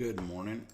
Good morning.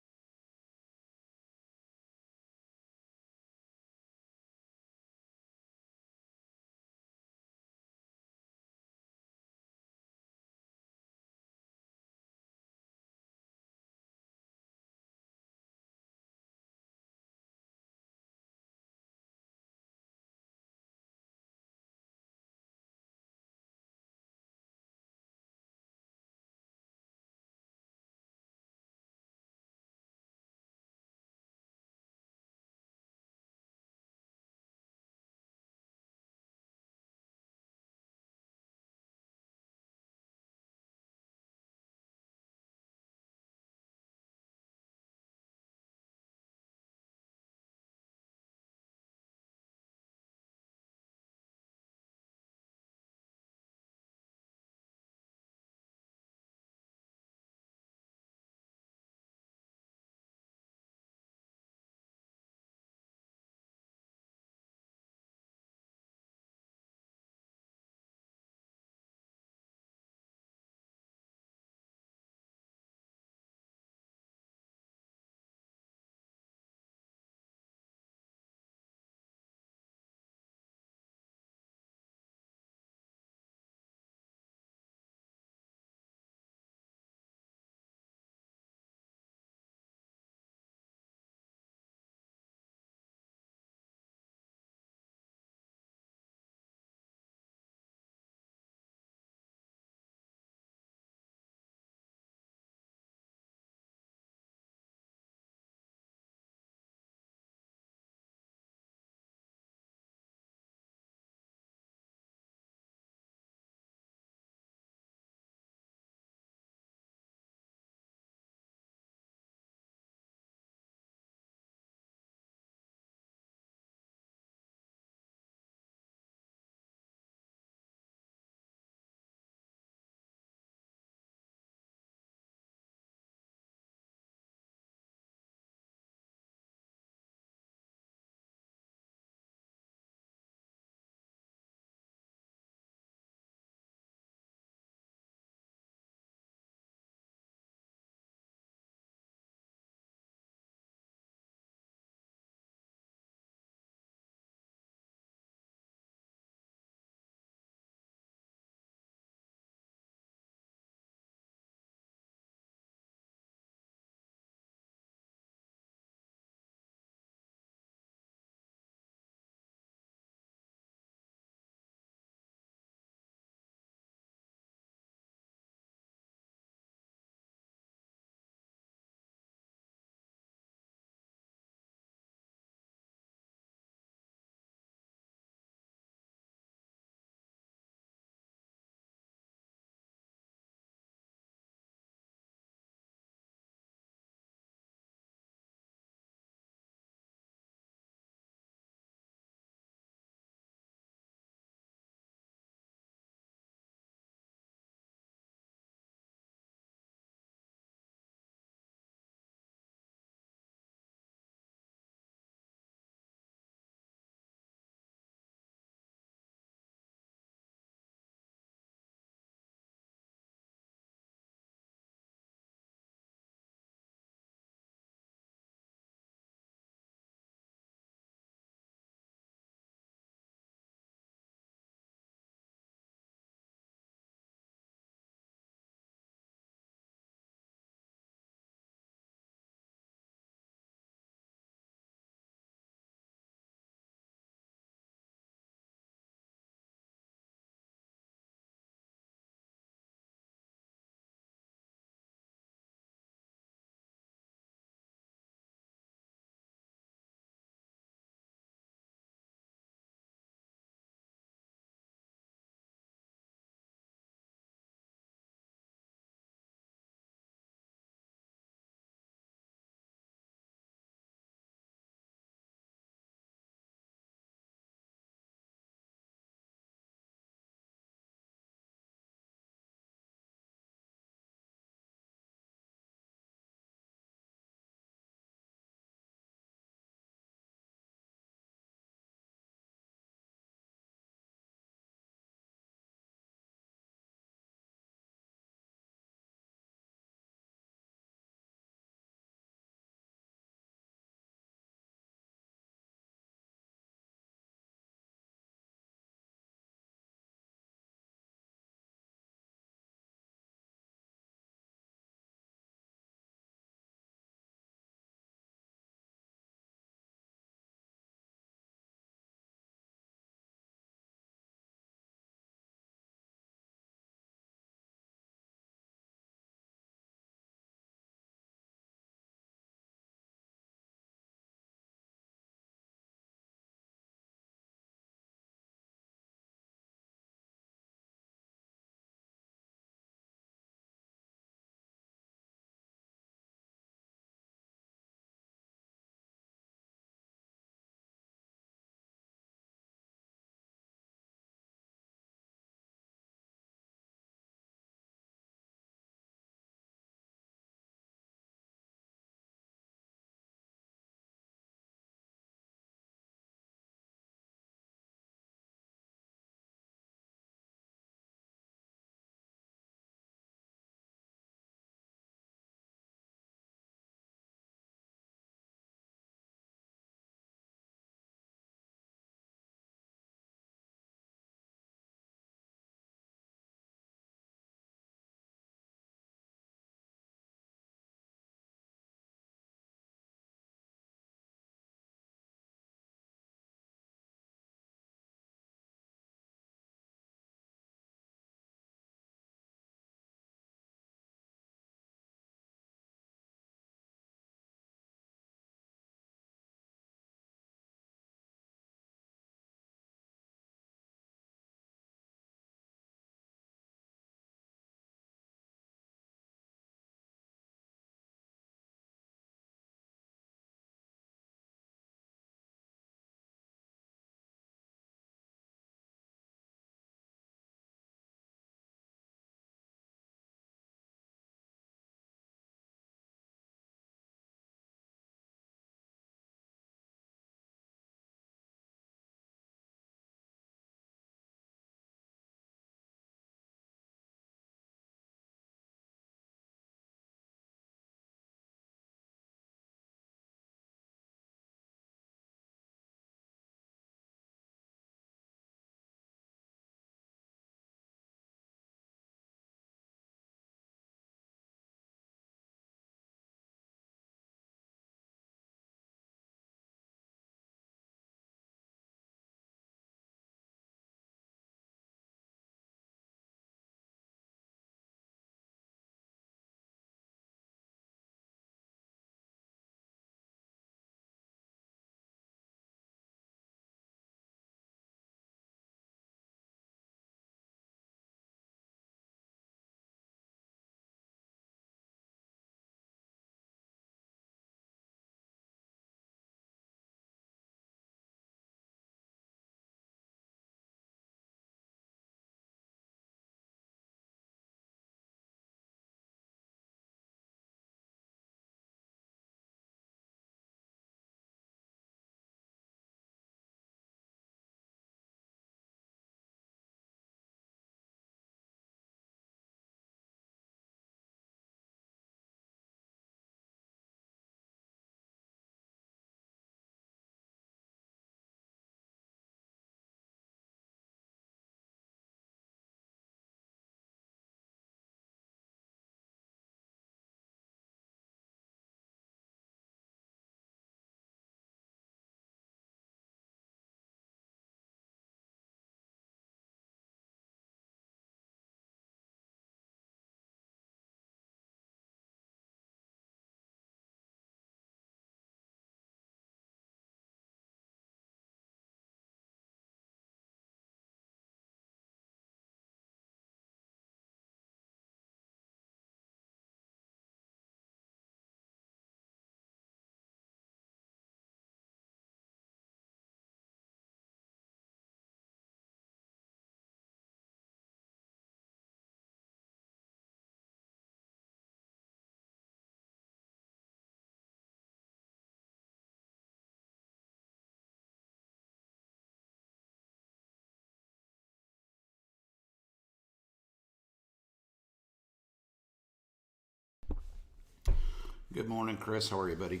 Good morning, Chris. How are you, buddy?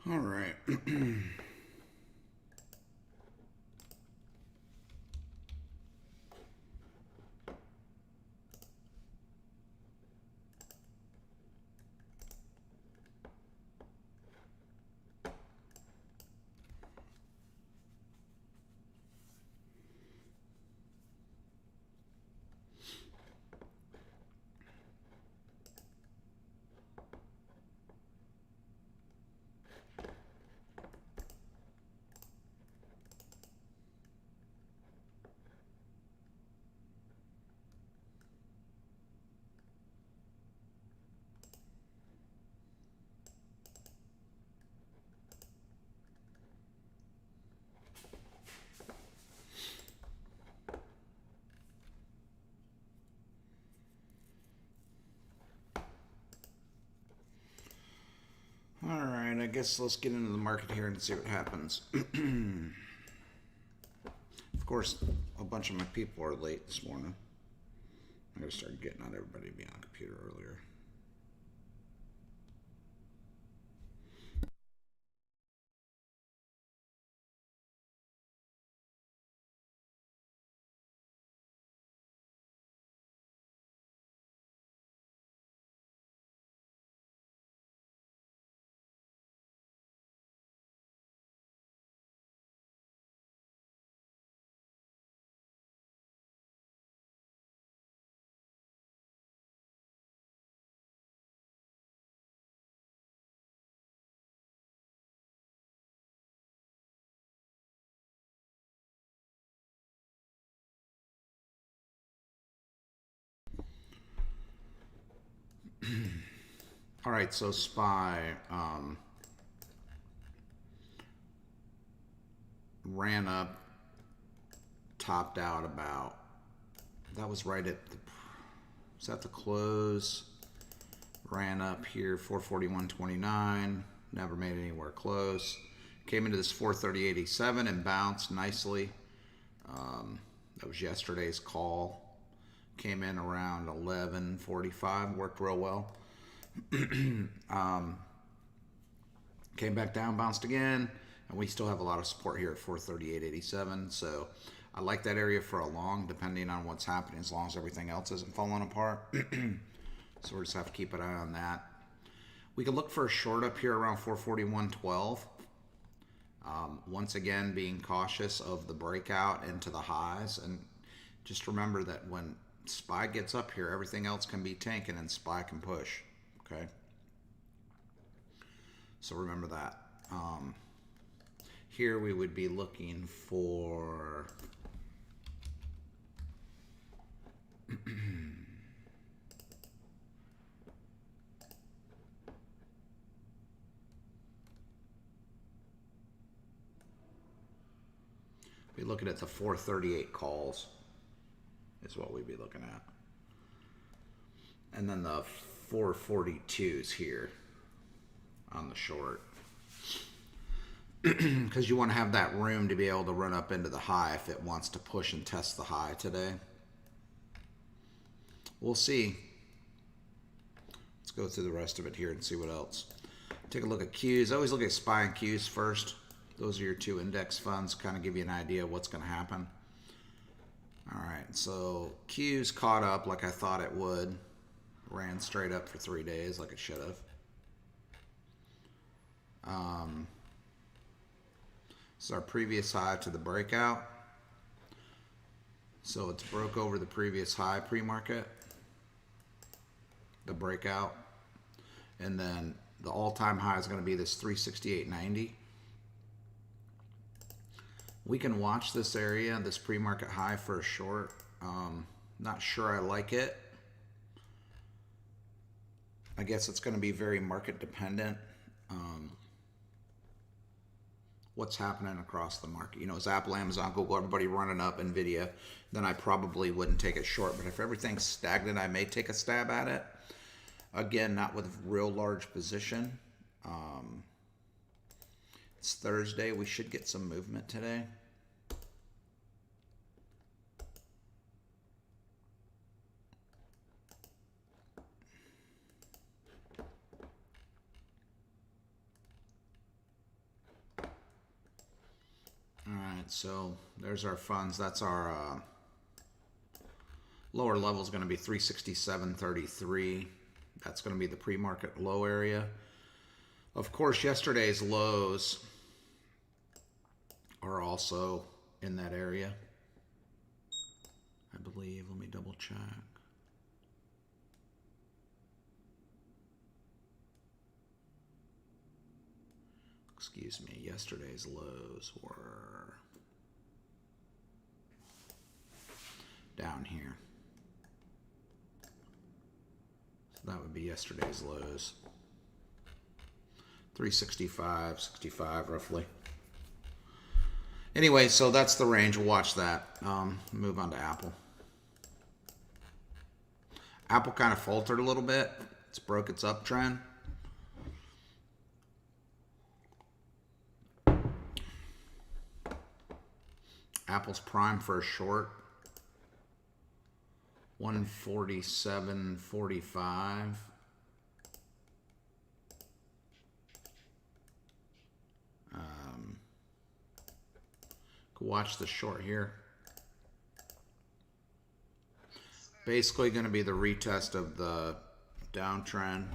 All right. All right. I guess let's get into the market here and see what happens. Of course, a bunch of my people are late this morning. I gotta start getting out everybody to be on the computer earlier. All right. So SPY ran up, topped out about. That was right at the. Was that the close? Ran up here 441.29. Never made anywhere close. Came into this 430.87 and bounced nicely. That was yesterday's call. Came in around 11:45. Worked real well. Came back down, bounced again, and we still have a lot of support here at 438.87. So I like that area for a long, depending on what's happening, as long as everything else isn't falling apart. So we just have to keep an eye on that. We could look for a short up here around 441.12. Once again, being cautious of the breakout into the highs. And just remember that when SPY gets up here, everything else can be tanking and SPY can push. Okay? So remember that. Here we would be looking for be looking at the 438 calls is what we'd be looking at. And then the 442s here on the short. Because you want to have that room to be able to run up into the high if it wants to push and test the high today. We'll see. Let's go through the rest of it here and see what else. Take a look at Qs. I always look at SPY and Qs first. Those are your two index funds, kind of give you an idea of what's going to happen. All right, so Qs caught up like I thought it would. Ran straight up for 3 days like it should have. This is our previous high to the breakout. So it's broke over the previous high pre-market, the breakout, and then the all-time high is going to be this 368.90. We can watch this area, this pre-market high for a short. Not sure I like it. I guess it's going to be very market dependent. What's happening across the market? You know, is Apple, Amazon, Google, everybody running up, Nvidia, then I probably wouldn't take it short. But if everything's stagnant, I may take a stab at it. Again, not with a real large position. It's Thursday. We should get some movement today. All right, so there's our funds. That's our lower level is going to be 367.33. That's going to be the pre-market low area. Of course, yesterday's lows are also in that area, I believe. Let me double check. Excuse me, yesterday's lows were down here. So that would be yesterday's lows. 365.65 roughly. Anyway, so that's the range. We'll watch that. Move on to Apple. Apple kind of faltered a little bit. It's broke its uptrend. Apple's prime for a short. 147.45. Watch the short here. Basically going to be the retest of the downtrend,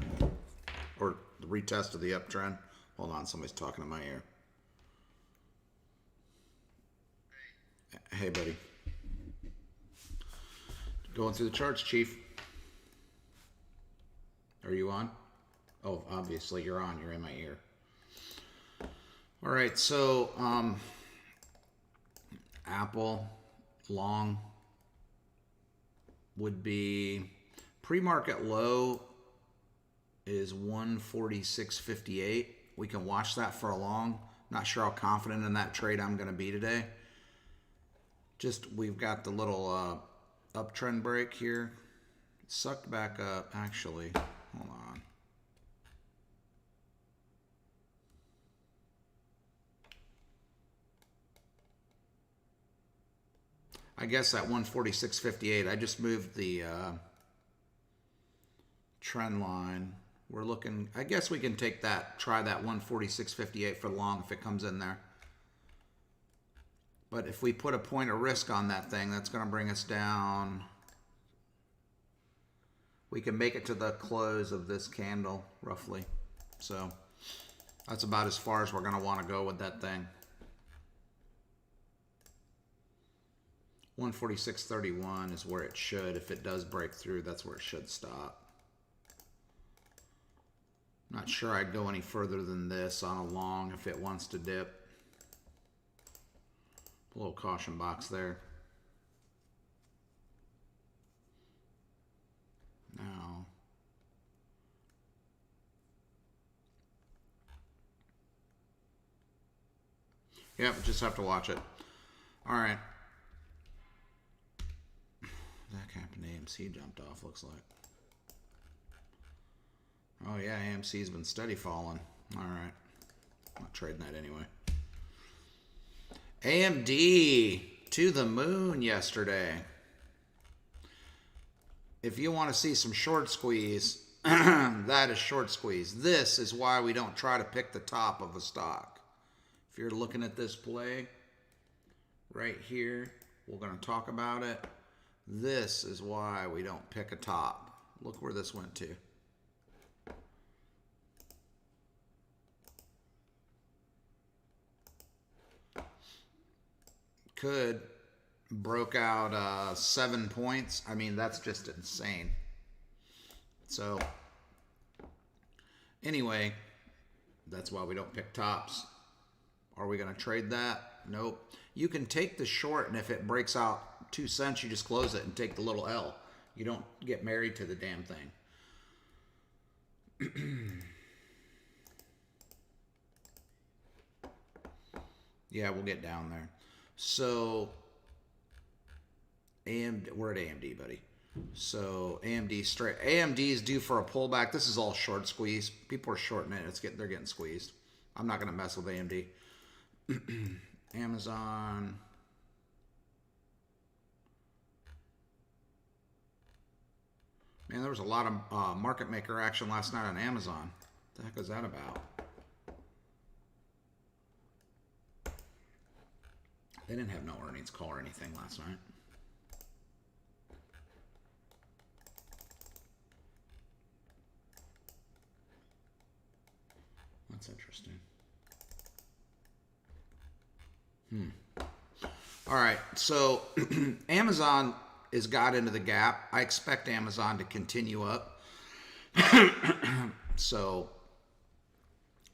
or the retest of the uptrend. Hold on, somebody's talking in my ear. Hey, buddy. Going through the charts, Chief. Are you on? Oh, obviously you're on. You're in my ear. All right, so Apple long would be pre-market low is 146.58. We can watch that for a long. Not sure how confident in that trade I'm going to be today. Just we've got the little uptrend break here. Sucked back up, actually. Hold on. I guess at 146.58, I just moved the trend line. We're looking, I guess we can take that, try that 146.58 for long if it comes in there. But if we put a point of risk on that thing, that's going to bring us down. We can make it to the close of this candle, roughly. So that's about as far as we're going to want to go with that thing. 146.31 is where it should. If it does break through, that's where it should stop. Not sure I'd go any further than this on a long if it wants to dip. A little caution box there. Now, yep, just have to watch it. All right. That happened to AMC jumped off, looks like. Oh yeah, AMC's been steady falling. All right. I'm not trading that anyway. AMD to the moon yesterday. If you want to see some short squeeze, That is short squeeze. This is why we don't try to pick the top of a stock. If you're looking at this play right here, we're going to talk about it. This is why we don't pick a top. Look where this went to. Could broke out 7 points. I mean, that's just insane. So anyway, that's why we don't pick tops. Are we going to trade that? Nope. You can take the short, and if it breaks out 2 cents, you just close it and take the little L. You don't get married to the damn thing. Yeah, we'll get down there. So we're at AMD, buddy. So AMD straight. AMD is due for a pullback. This is all short squeeze. People are shorting it. They're getting squeezed. I'm not going to mess with AMD. Amazon. Man, there was a lot of market maker action last night on Amazon. What the heck is that about? They didn't have no earnings call or anything last night. That's interesting. All right, so Amazon has got into the gap. I expect Amazon to continue up. So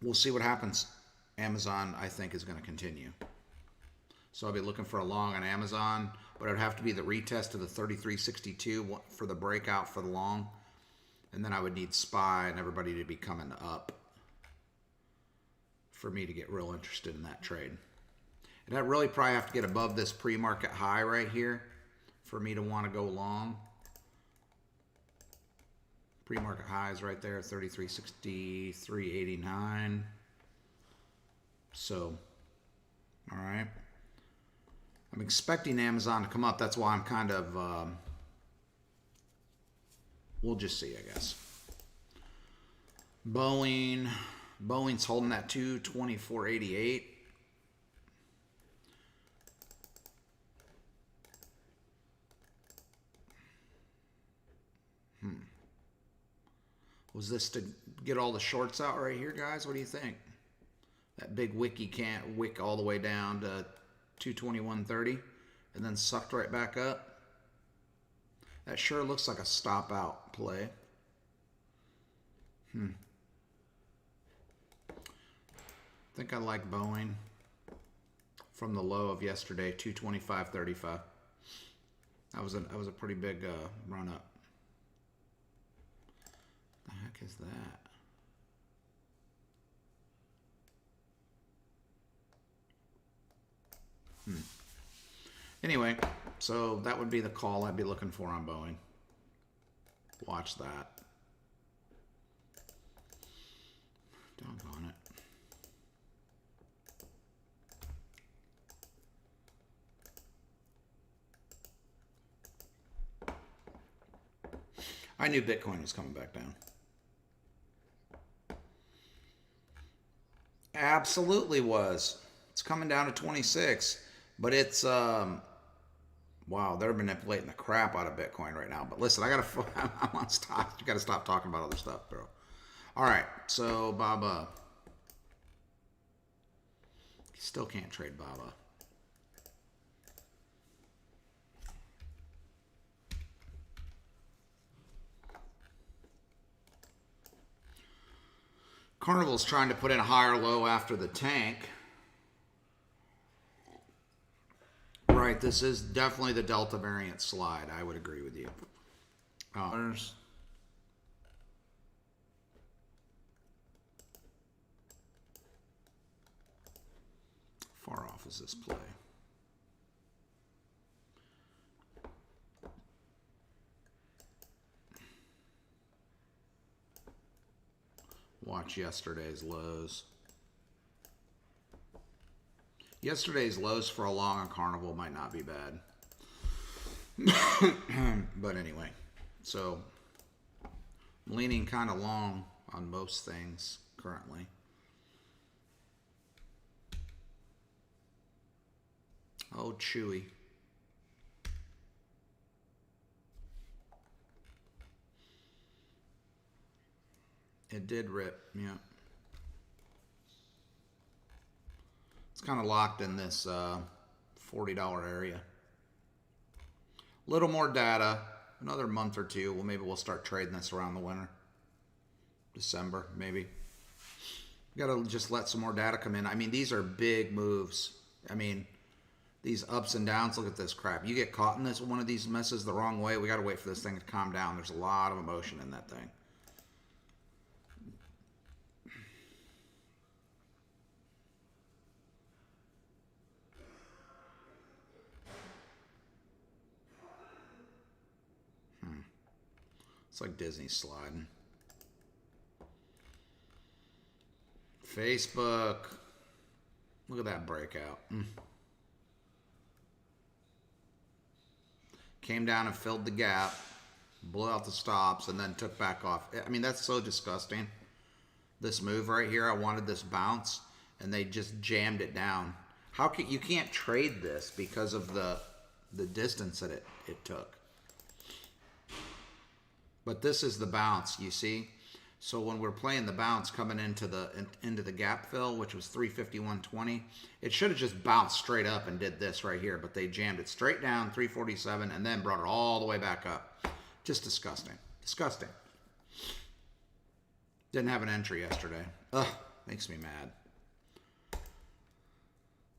we'll see what happens. Amazon, I think, is going to continue. So I'll be looking for a long on Amazon, but it would have to be the retest of the 3362 for the breakout for the long. And then I would need SPY and everybody to be coming up for me to get real interested in that trade. And I'd really probably have to get above this pre-market high right here for me to want to go long. Pre-market high is right there, 33.60, 389. So, all right. I'm expecting Amazon to come up. That's why I'm kind of, we'll just see, I guess. Boeing's holding that 224.88. Was this to get all the shorts out right here, guys? What do you think? That big wiki can't wick all the way down to 221.30 and then sucked right back up. That sure looks like a stop out play. I think I like Boeing from the low of yesterday, 225.35. That was a pretty big run up. The heck is that? Anyway, so that would be the call I'd be looking for on Boeing. Watch that. Doggone it. I knew Bitcoin was coming back down. Absolutely was. It's coming down to 26, but it's wow, they're manipulating the crap out of Bitcoin right now. But listen, I'm on stop. You got to stop talking about other stuff, bro. All right, so Baba. Still can't trade Baba. Carnival's trying to put in a higher low after the tank. Right, this is definitely the Delta variant slide. I would agree with you. Far off is this play? Watch yesterday's lows. Yesterday's lows for a long on Carnival might not be bad. But anyway, so I'm leaning kind of long on most things currently. Oh, Chewy. It did rip, yeah. It's kind of locked in this $40 area. Little more data, another month or two. Well, maybe we'll start trading this around the winter. December, maybe. Got to just let some more data come in. I mean, these are big moves. I mean, these ups and downs, look at this crap. You get caught in this one of these messes the wrong way, we got to wait for this thing to calm down. There's a lot of emotion in that thing. It's like Disney sliding. Facebook. Look at that breakout. Came down and filled the gap, blew out the stops, and then took back off. I mean, that's so disgusting. This move right here, I wanted this bounce, and they just jammed it down. How can you can't trade this because of the distance that it took. But this is the bounce, you see? So when we're playing the bounce coming into the gap fill, which was 351.20, it should have just bounced straight up and did this right here, but they jammed it straight down, 347, and then brought it all the way back up. Just disgusting. Disgusting. Didn't have an entry yesterday. Ugh, makes me mad.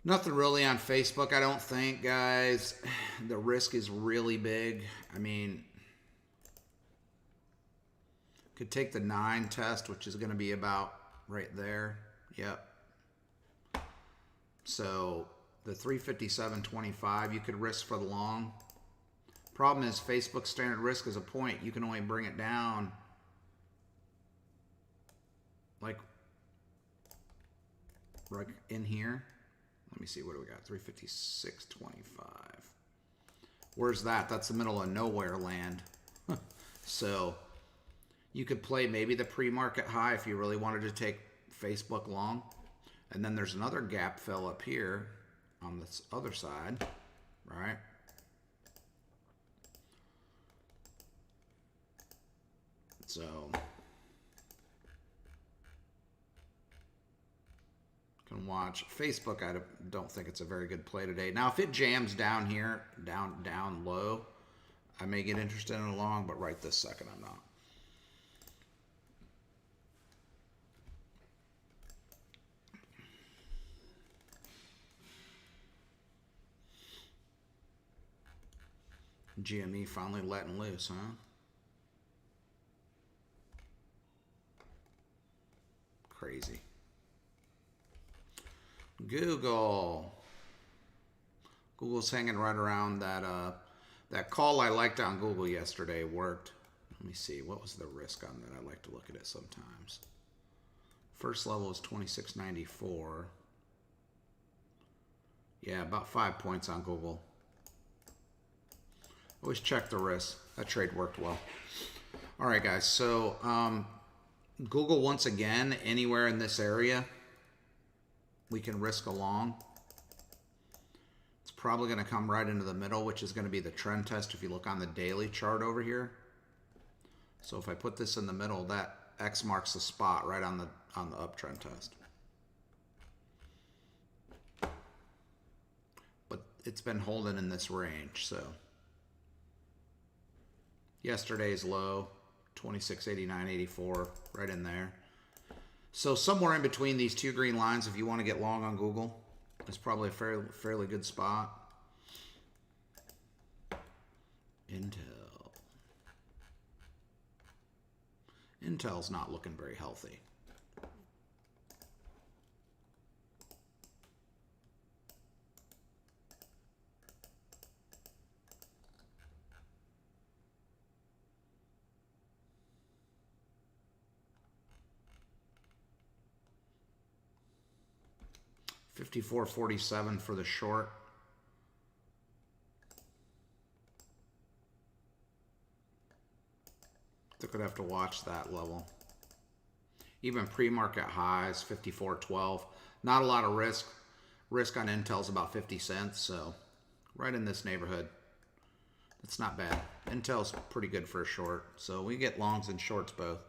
Nothing really on Facebook, I don't think, guys. The risk is really big. I mean, could take the 9 test, which is going to be about right there. Yep. So the 357.25 you could risk for the long. Problem is Facebook standard risk is a point. You can only bring it down like right in here. Let me see, what do we got? 356.25. Where's that? That's the middle of nowhere land. So you could play maybe the pre-market high if you really wanted to take Facebook long. And then there's another gap fill up here on this other side, right? So can watch Facebook. I don't think it's a very good play today. Now, if it jams down here, down low, I may get interested in a long, but right this second I'm not. GME finally letting loose, huh? Crazy. Google. Google's hanging right around that that call I liked on Google yesterday worked. Let me see, what was the risk on that? I like to look at it sometimes. First level is 26.94. Yeah, about 5 points on Google. Always check the risk. That trade worked well. All right, guys. So Google, once again, anywhere in this area, we can risk a long. It's probably going to come right into the middle, which is going to be the trend test if you look on the daily chart over here. So if I put this in the middle, that X marks the spot right on the uptrend test. But it's been holding in this range, so yesterday's low, 26.89.84, right in there. So somewhere in between these two green lines, if you want to get long on Google, it's probably a fairly good spot. Intel's not looking very healthy. $54.47 for the short. They're going to have to watch that level. Even pre-market highs, 54.12. Not a lot of risk. Risk on Intel's about 50 cents, so right in this neighborhood. It's not bad. Intel's pretty good for a short, so we get longs and shorts both.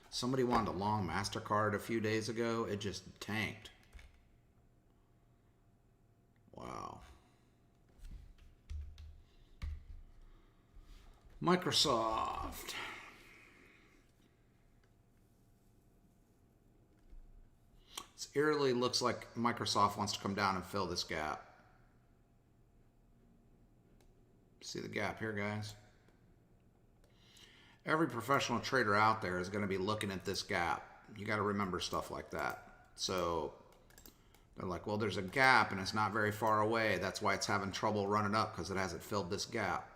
Somebody wanted a long MasterCard a few days ago. It just tanked. Wow. Microsoft. It eerily looks like Microsoft wants to come down and fill this gap. See the gap here, guys? Every professional trader out there is going to be looking at this gap. You got to remember stuff like that. So they're like, well, there's a gap and it's not very far away. That's why it's having trouble running up, because it hasn't filled this gap.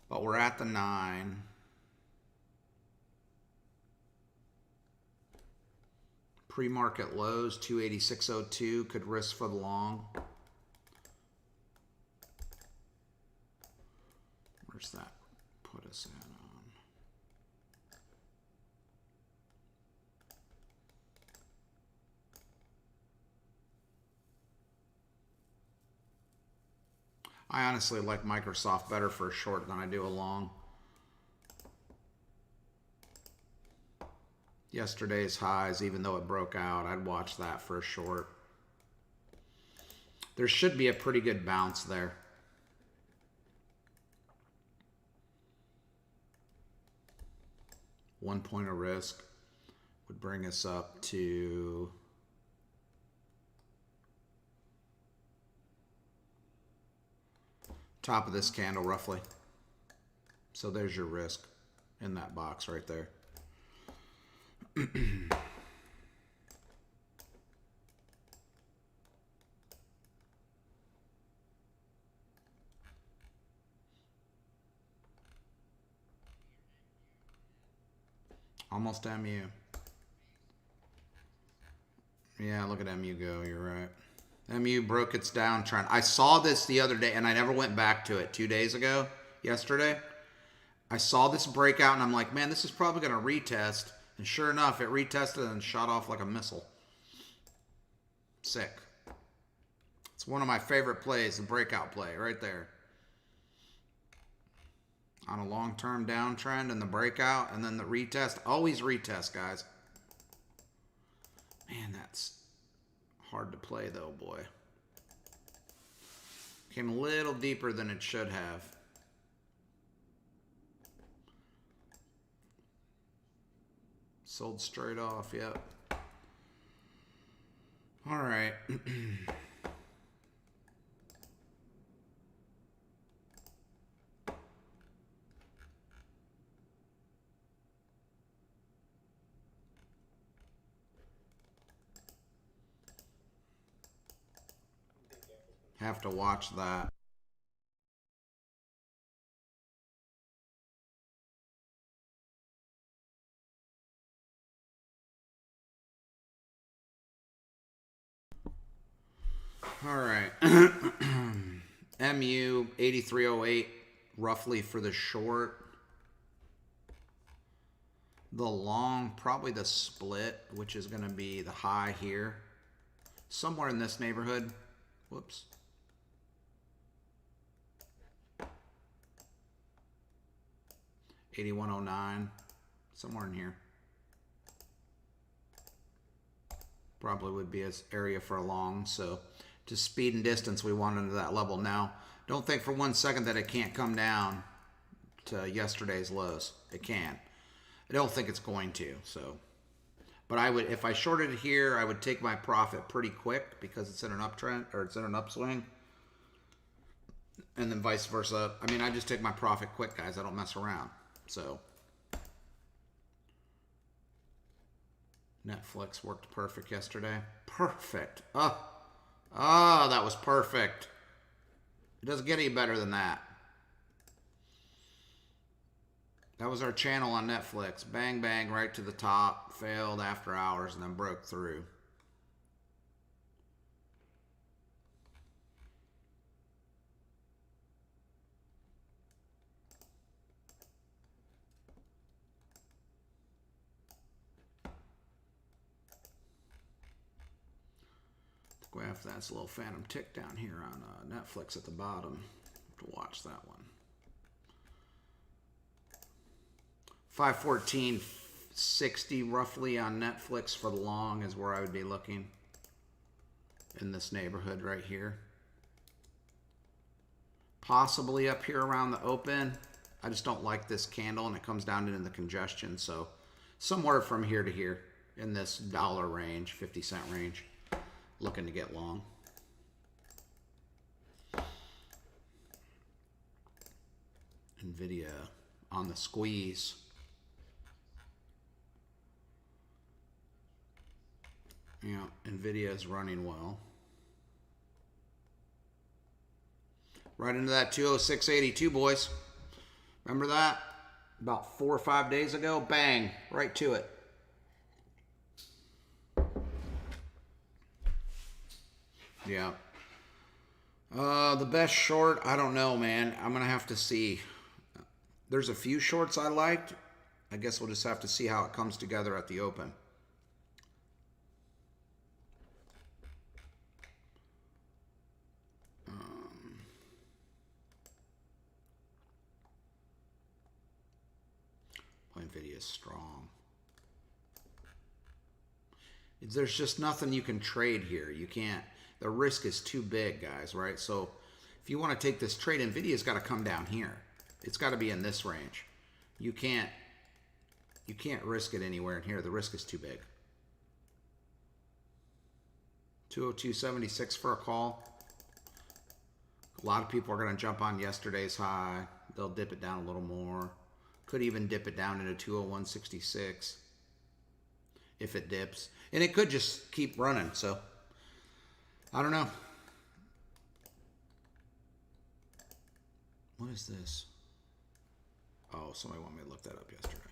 But we're at the 9. Pre-market lows, 286.02, could risk for the long. Where's that put us at I honestly like Microsoft better for a short than I do a long. Yesterday's highs, even though it broke out, I'd watch that for a short. There should be a pretty good bounce there. One point of risk would bring us up to top of this candle roughly. So there's your risk in that box right there. Almost MU. Yeah, look at MU go. You're right. MU broke its downtrend. I saw this the other day, and I never went back to it 2 days ago, yesterday. I saw this breakout, and I'm like, man, this is probably going to retest. And sure enough, it retested and shot off like a missile. Sick. It's one of my favorite plays, the breakout play, right there. On a long-term downtrend and the breakout, and then the retest. Always retest, guys. Man, that's hard to play, though, boy. Came a little deeper than it should have. Sold straight off, yep. All right. Have to watch that. All right. MU 8308 roughly for the short. The long, probably the split, which is going to be the high here. Somewhere in this neighborhood. Whoops. $81.09, somewhere in here. Probably would be as area for a long, so just speed and distance we want into that level. Now, don't think for 1 second that it can't come down to yesterday's lows. It can. I don't think it's going to, so. But I would, if I shorted it here, I would take my profit pretty quick because it's in an uptrend, or it's in an upswing. And then vice versa. I mean, I just take my profit quick, guys. I don't mess around. So Netflix worked perfect yesterday. Perfect. Oh, that was perfect. It doesn't get any better than that. That was our channel on Netflix. Bang, bang, right to the top. Failed after hours and then broke through. Graph, that's a little phantom tick down here on Netflix at the bottom. To watch that one. 514.60 roughly on Netflix for the long is where I would be looking in this neighborhood right here. Possibly up here around the open. I just don't like this candle and it comes down into the congestion. So somewhere from here to here in this dollar range, 50-cent range, looking to get long. NVIDIA on the squeeze. Yeah, NVIDIA is running well. Right into that 206.82, boys. Remember that? About 4 or 5 days ago? Bang, right to it. Yeah. The best short, I don't know, man. I'm going to have to see. There's a few shorts I liked. I guess we'll just have to see how it comes together at the open. NVIDIA is strong. There's just nothing you can trade here. You can't. The risk is too big, guys, right? So if you want to take this trade, NVIDIA's got to come down here. It's got to be in this range. You can't risk it anywhere in here. The risk is too big. 202.76 for a call. A lot of people are going to jump on yesterday's high. They'll dip it down a little more. Could even dip it down into 201.66 if it dips. And it could just keep running. So, I don't know. What is this? Oh, somebody wanted me to look that up yesterday.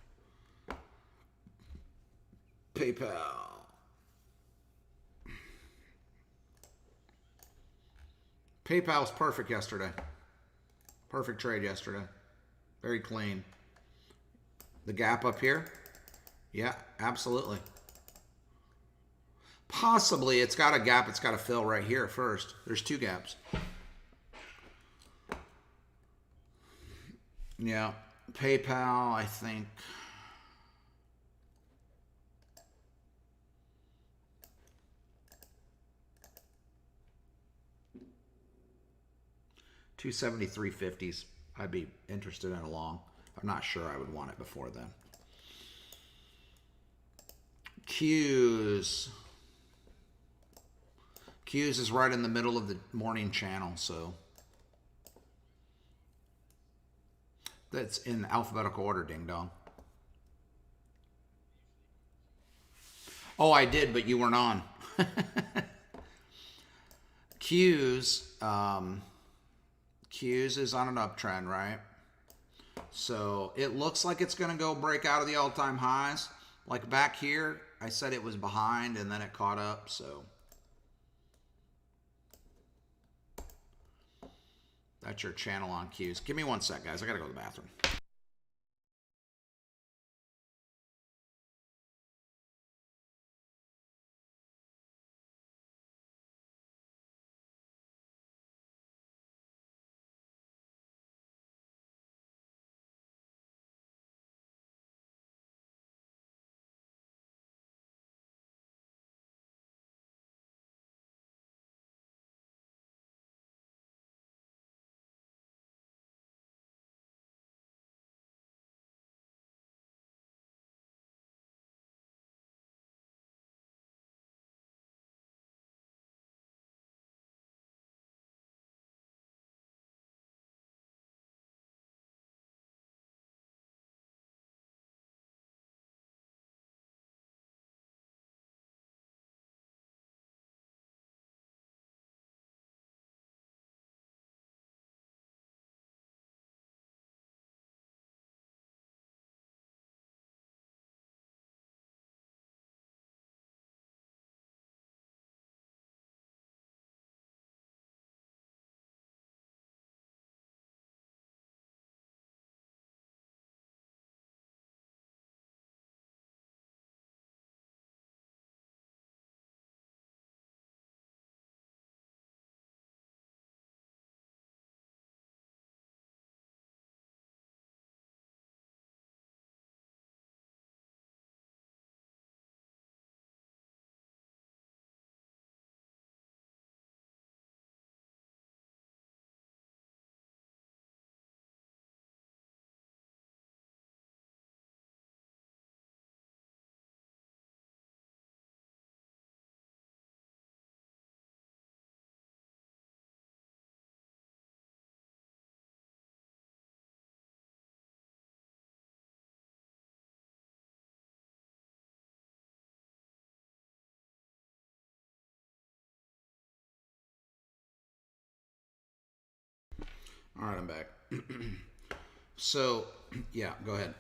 PayPal. PayPal was perfect yesterday. Perfect trade yesterday. Very clean. The gap up here? Yeah, absolutely. Possibly it's got a gap it's got to fill right here first. There's two gaps. Yeah, PayPal, I think. $273.50s. I'd be interested in a long. I'm not sure I would want it before then. Q's. Q's is right in the middle of the morning channel, so that's in alphabetical order, ding dong. Oh, I did, but you weren't on. Q's, Q's is on an uptrend, right? So it looks like it's going to go break out of the all-time highs. Like back here, I said it was behind and then it caught up, so that's your channel on Q's. Give me 1 sec, guys. I got to go to the bathroom. All right, I'm back. So, yeah, go ahead.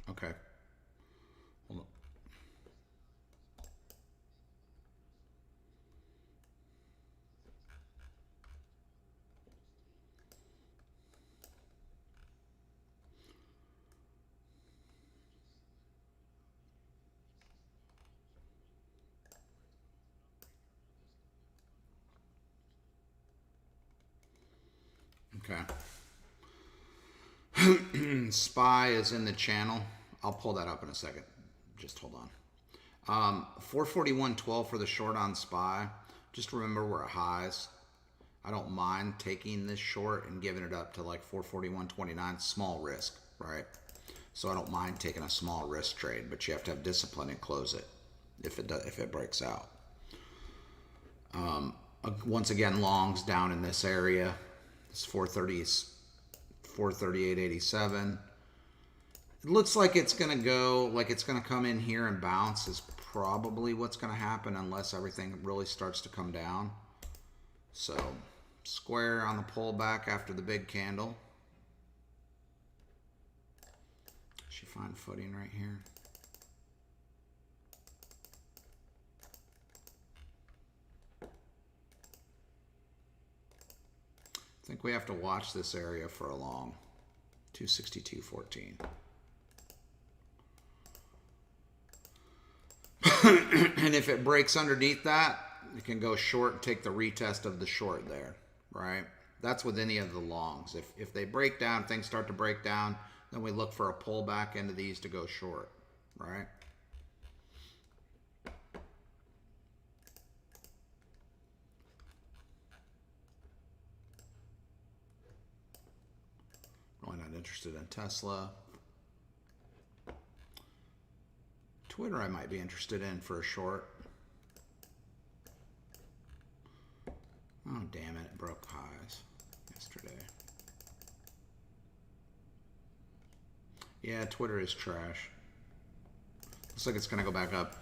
Okay. Hold on. Okay. SPY is in the channel. I'll pull that up in a second. Just hold on. 441.12 for the short on SPY. Just remember we're at highs. I don't mind taking this short and giving it up to like 441.29. Small risk, right? So I don't mind taking a small risk trade, but you have to have discipline and close it if it breaks out. Once again, longs down in this area. It's 438.87. It looks like it's going to go, like it's going to come in here and bounce is probably what's going to happen unless everything really starts to come down. So square on the pullback after the big candle. She find footing right here. I think we have to watch this area for a long. 262.14. And if it breaks underneath that, it can go short and take the retest of the short there, right? That's with any of the longs. If they break down, things start to break down, then we look for a pullback into these to go short, right? Really not interested in Tesla. Twitter I might be interested in for a short. Oh, damn it. It broke highs yesterday. Yeah, Twitter is trash. Looks like it's going to go back up.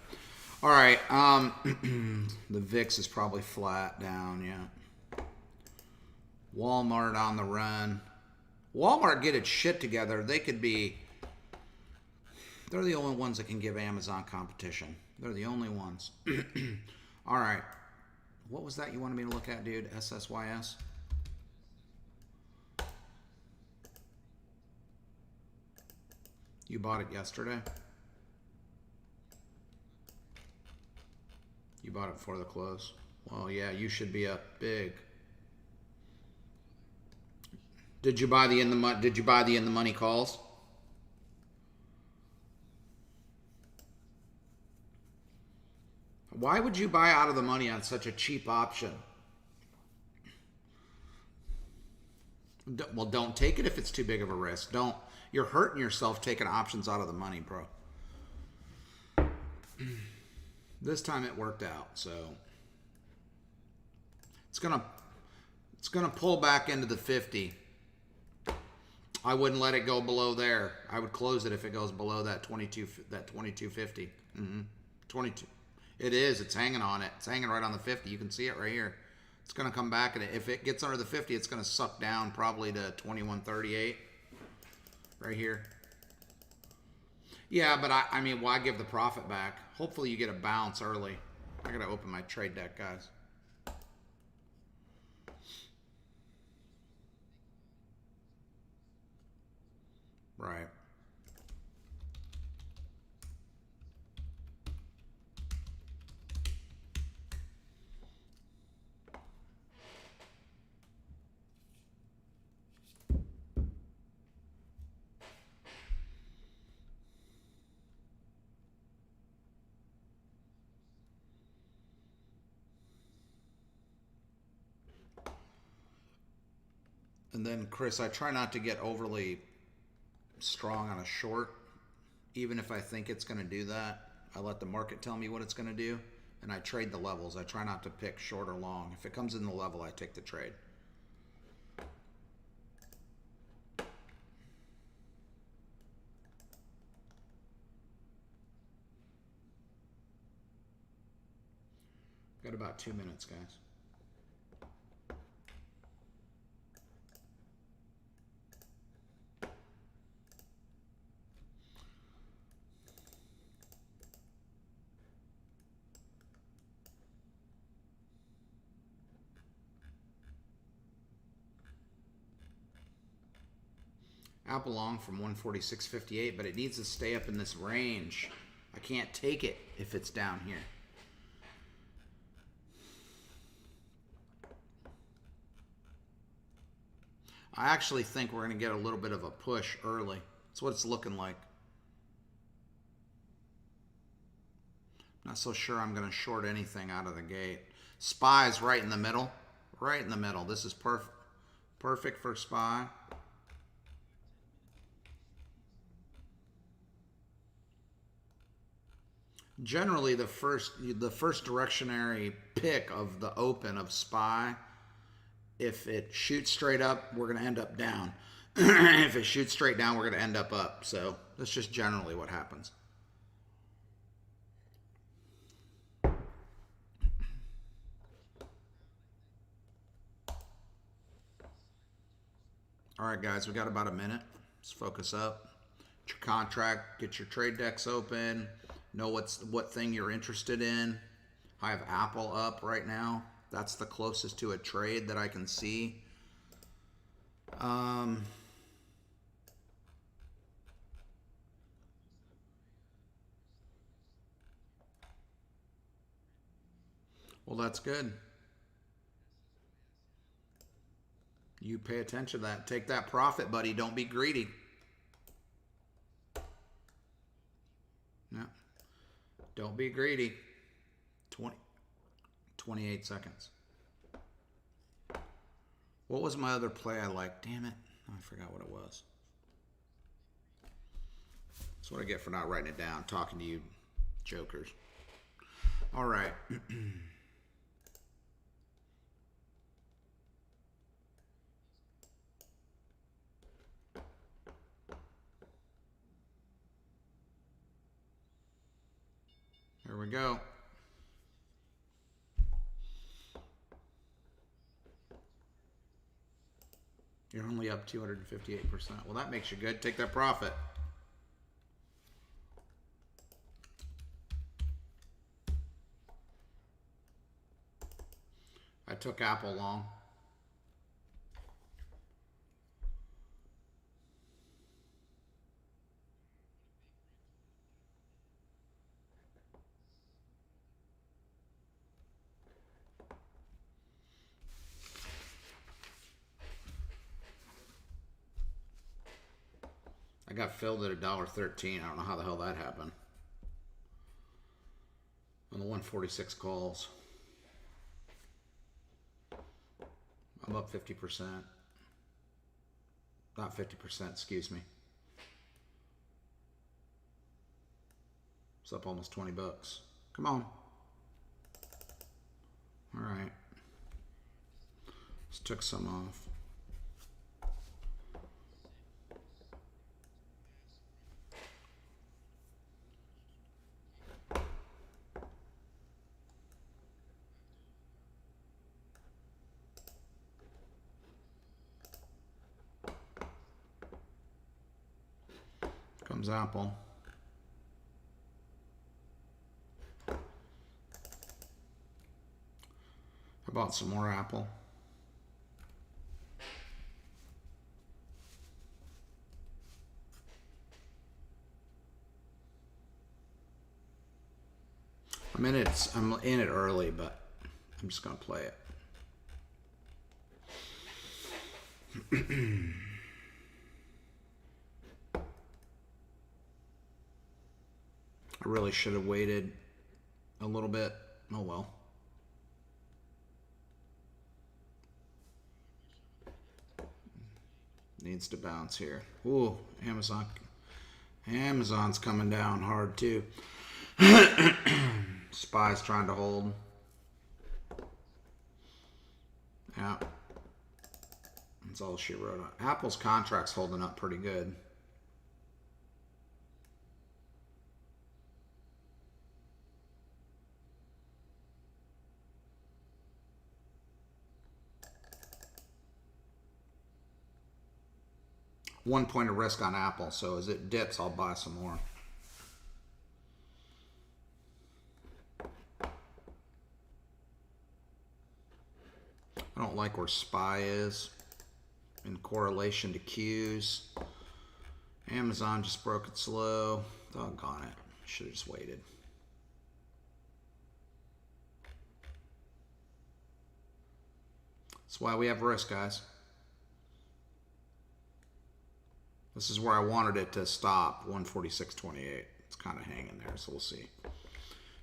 All right. The VIX is probably flat down, yeah. Walmart on the run. Walmart get its shit together. They could be... They're the only ones that can give Amazon competition. They're the only ones. All right. What was that you wanted me to look at, dude? SSYS? You bought it yesterday? You bought it before the close? Well, yeah, you should be up big. Did you buy the in the money calls? Why would you buy out of the money on such a cheap option? Well, don't take it if it's too big of a risk. Don't. You're hurting yourself taking options out of the money, bro. This time it worked out, so it's gonna pull back into the 50. I wouldn't let it go below there. I would close it if it goes below that 2250. 22. It is. It's hanging on it. It's hanging right on the 50. You can see it right here. It's going to come back, and if it gets under the 50, it's going to suck down probably to 2138 right here. Yeah, but I mean, why give the profit back? Hopefully you get a bounce early. I got to open my trade deck, guys. Right. And then, Chris, I try not to get overly strong on a short. Even if I think it's going to do that, I let the market tell me what it's going to do, and I trade the levels. I try not to pick short or long. If it comes in the level, I take the trade. Got about 2 minutes, guys. Apple long from 146.58, but it needs to stay up in this range. I can't take it if it's down here. I actually think we're going to get a little bit of a push early. That's what it's looking like. Not so sure I'm going to short anything out of the gate. SPY's right in the middle. Right in the middle. This is perfect for SPY. Generally, the first directionary pick of the open of SPY, if it shoots straight up, we're going to end up down. If it shoots straight down, we're going to end up. So that's just generally what happens. All right, guys, we got about a minute. Let's focus up. Get your contract, get your trade decks open. Know what thing you're interested in. I have Apple up right now. That's the closest to a trade that I can see. Well, that's good. You pay attention to that. Take that profit, buddy. Don't be greedy. No. Don't be greedy. 28 seconds. What was my other play I liked? Damn it. I forgot what it was. That's what I get for not writing it down. Talking to you jokers. All right. Here we go. You're only up 258%. Well, that makes you good. Take that profit. I took Apple long. I got filled at $1.13. I don't know how the hell that happened. On the 146 calls. I'm up 50%. Not 50%, excuse me. It's up almost 20 bucks. Come on. All right. Just took some off. Comes Apple. How about some more Apple? I'm in it early, but I'm just gonna play it. I really should have waited a little bit. Oh well. Needs to bounce here. Ooh, Amazon's coming down hard too. SPY's trying to hold. Yeah. That's all she wrote. Apple's contract's holding up pretty good. 1 point of risk on Apple. So as it dips, I'll buy some more. I don't like where SPY is in correlation to Q's. Amazon just broke its low. Doggone it. Should have just waited. That's why we have risk, guys. This is where I wanted it to stop, 146.28. It's kind of hanging there, so we'll see.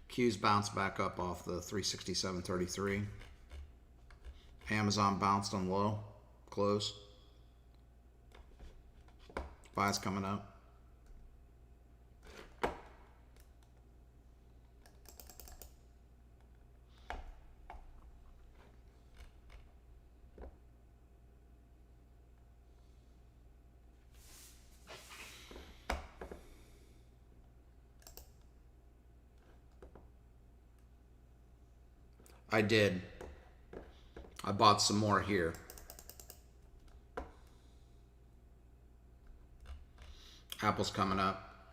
Q's bounced back up off the 367.33. Amazon bounced on low, close. SPY's coming up. I did. I bought some more here. Apple's coming up.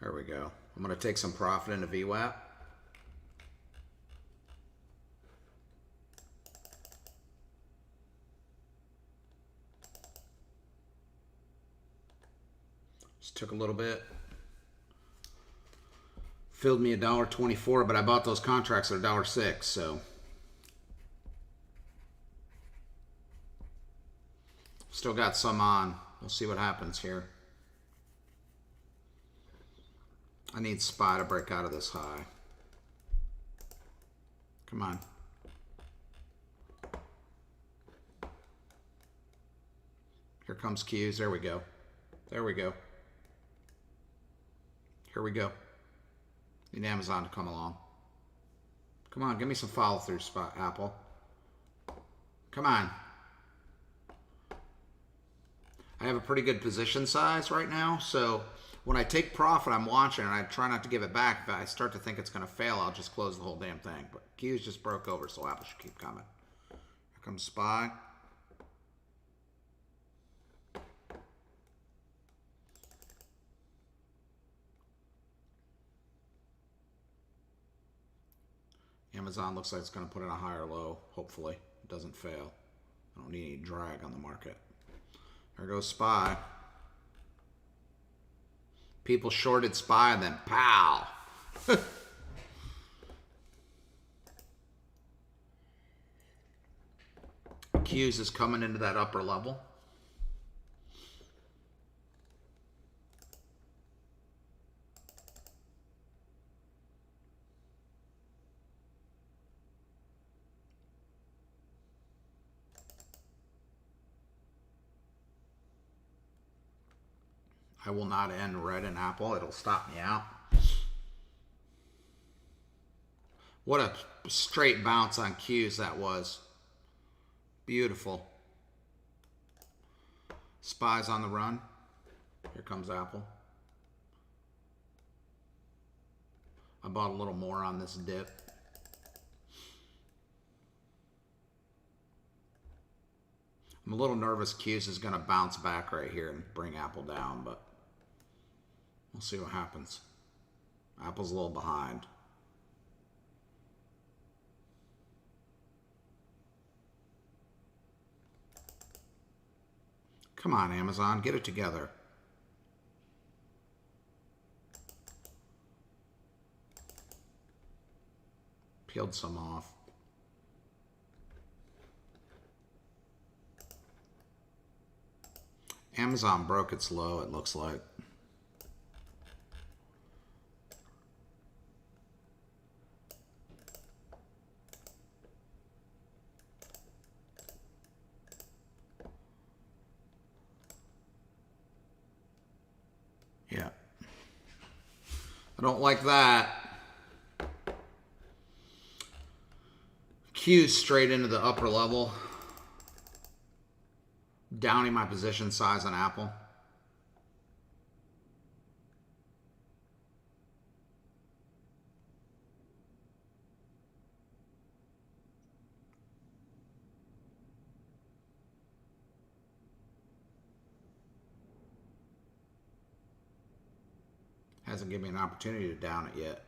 There we go. I'm going to take some profit into VWAP. Just took a little bit. Filled me $1.24, but I bought those contracts at $1.06, so still got some on. We'll see what happens here. I need SPY to break out of this high. Come on. Here comes Q's. There we go. There we go. Here we go. Need Amazon to come along. Come on, give me some follow through, Apple. Come on. I have a pretty good position size right now, so when I take profit, I'm watching and I try not to give it back. If I start to think it's going to fail, I'll just close the whole damn thing. But Q's just broke over, so Apple should keep coming. Here comes SPY. Amazon looks like it's going to put in a higher low, hopefully. It doesn't fail. I don't need any drag on the market. There goes SPY. People shorted SPY and then pow! Q's is coming into that upper level. I will not end red in Apple. It'll stop me out. What a straight bounce on Q's that was. Beautiful. SPY's on the run. Here comes Apple. I bought a little more on this dip. I'm a little nervous Q's is going to bounce back right here and bring Apple down, but we'll see what happens. Apple's a little behind. Come on, Amazon, get it together. Peeled some off. Amazon broke its low, it looks like. Yeah. I don't like that. Q's straight into the upper level. Downing my position size on Apple. Hasn't given me an opportunity to down it yet.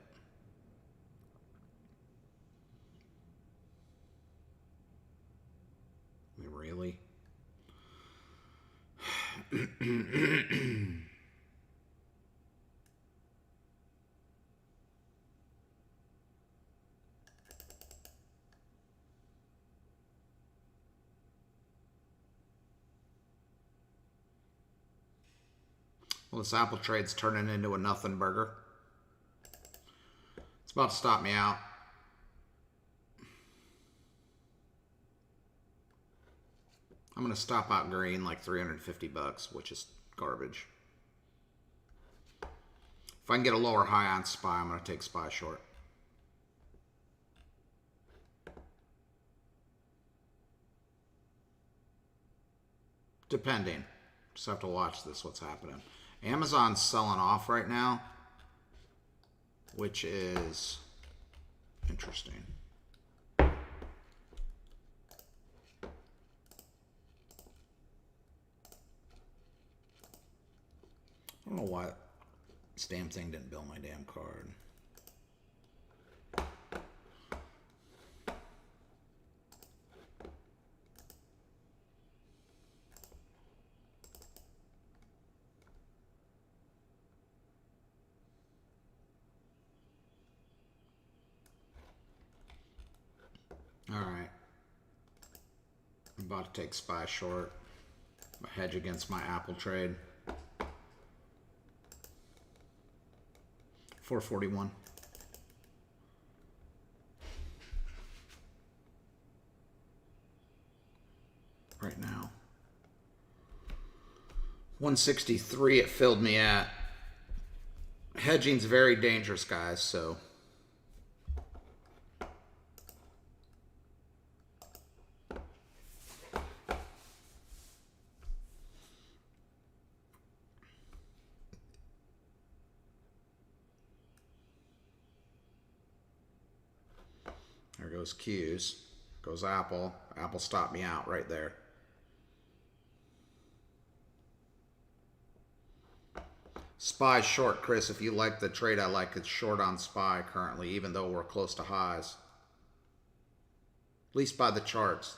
Really? Well, this Apple trade's turning into a nothing burger. It's about to stop me out. I'm going to stop out green like 350 bucks, which is garbage. If I can get a lower high on SPY, I'm going to take SPY short. Depending. Just have to watch this, what's happening. Amazon's selling off right now, which is interesting. I don't know why this damn thing didn't bill my damn card. All right. I'm about to take SPY short. A hedge against my Apple trade. 441. Right now. 163 it filled me at. Hedging's very dangerous, guys, so. There goes Q's. Goes Apple. Apple stopped me out right there. SPY short, Chris. If you like the trade I like, it's short on SPY currently, even though we're close to highs. At least by the charts.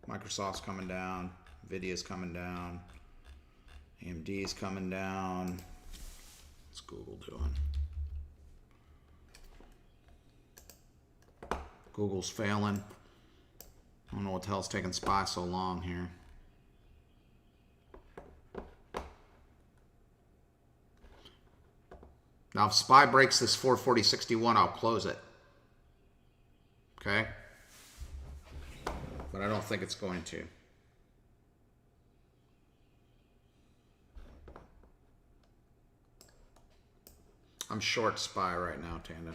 Microsoft's coming down. Nvidia's coming down. AMD's coming down. What's Google doing? Google's failing. I don't know what the hell's taking SPY so long here. Now, if SPY breaks this 440.61, I'll close it. Okay? But I don't think it's going to. I'm short SPY right now, Tanda.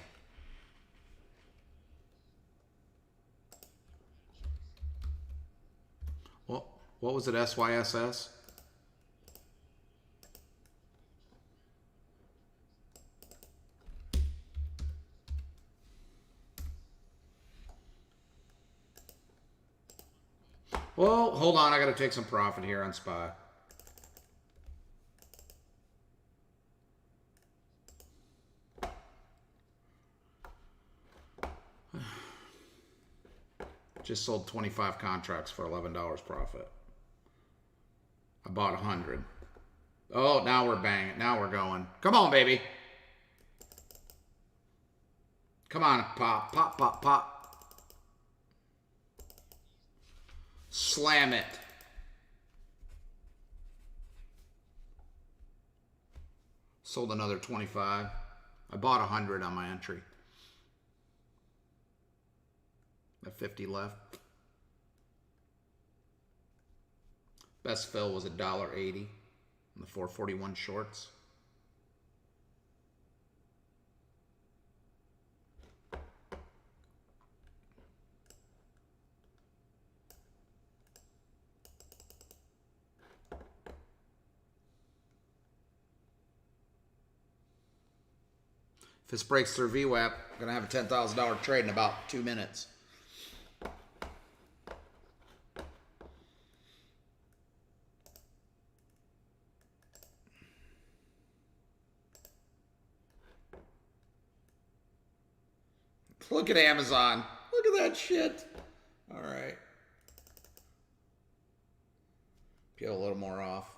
Well, what was it, SYSS? Well, hold on. I got to take some profit here on SPY. Just sold 25 contracts for $11 profit. I bought 100. Oh, now we're banging. Now we're going. Come on, baby. Come on, pop, pop, pop, pop. Slam it. Sold another 25. I bought 100 on my entry. Got 50 left. Best fill was $1.80 in the 441 shorts. If this breaks through VWAP, I'm going to have a $10,000 trade in about 2 minutes. Look at Amazon. Look at that shit. All right. Peel a little more off.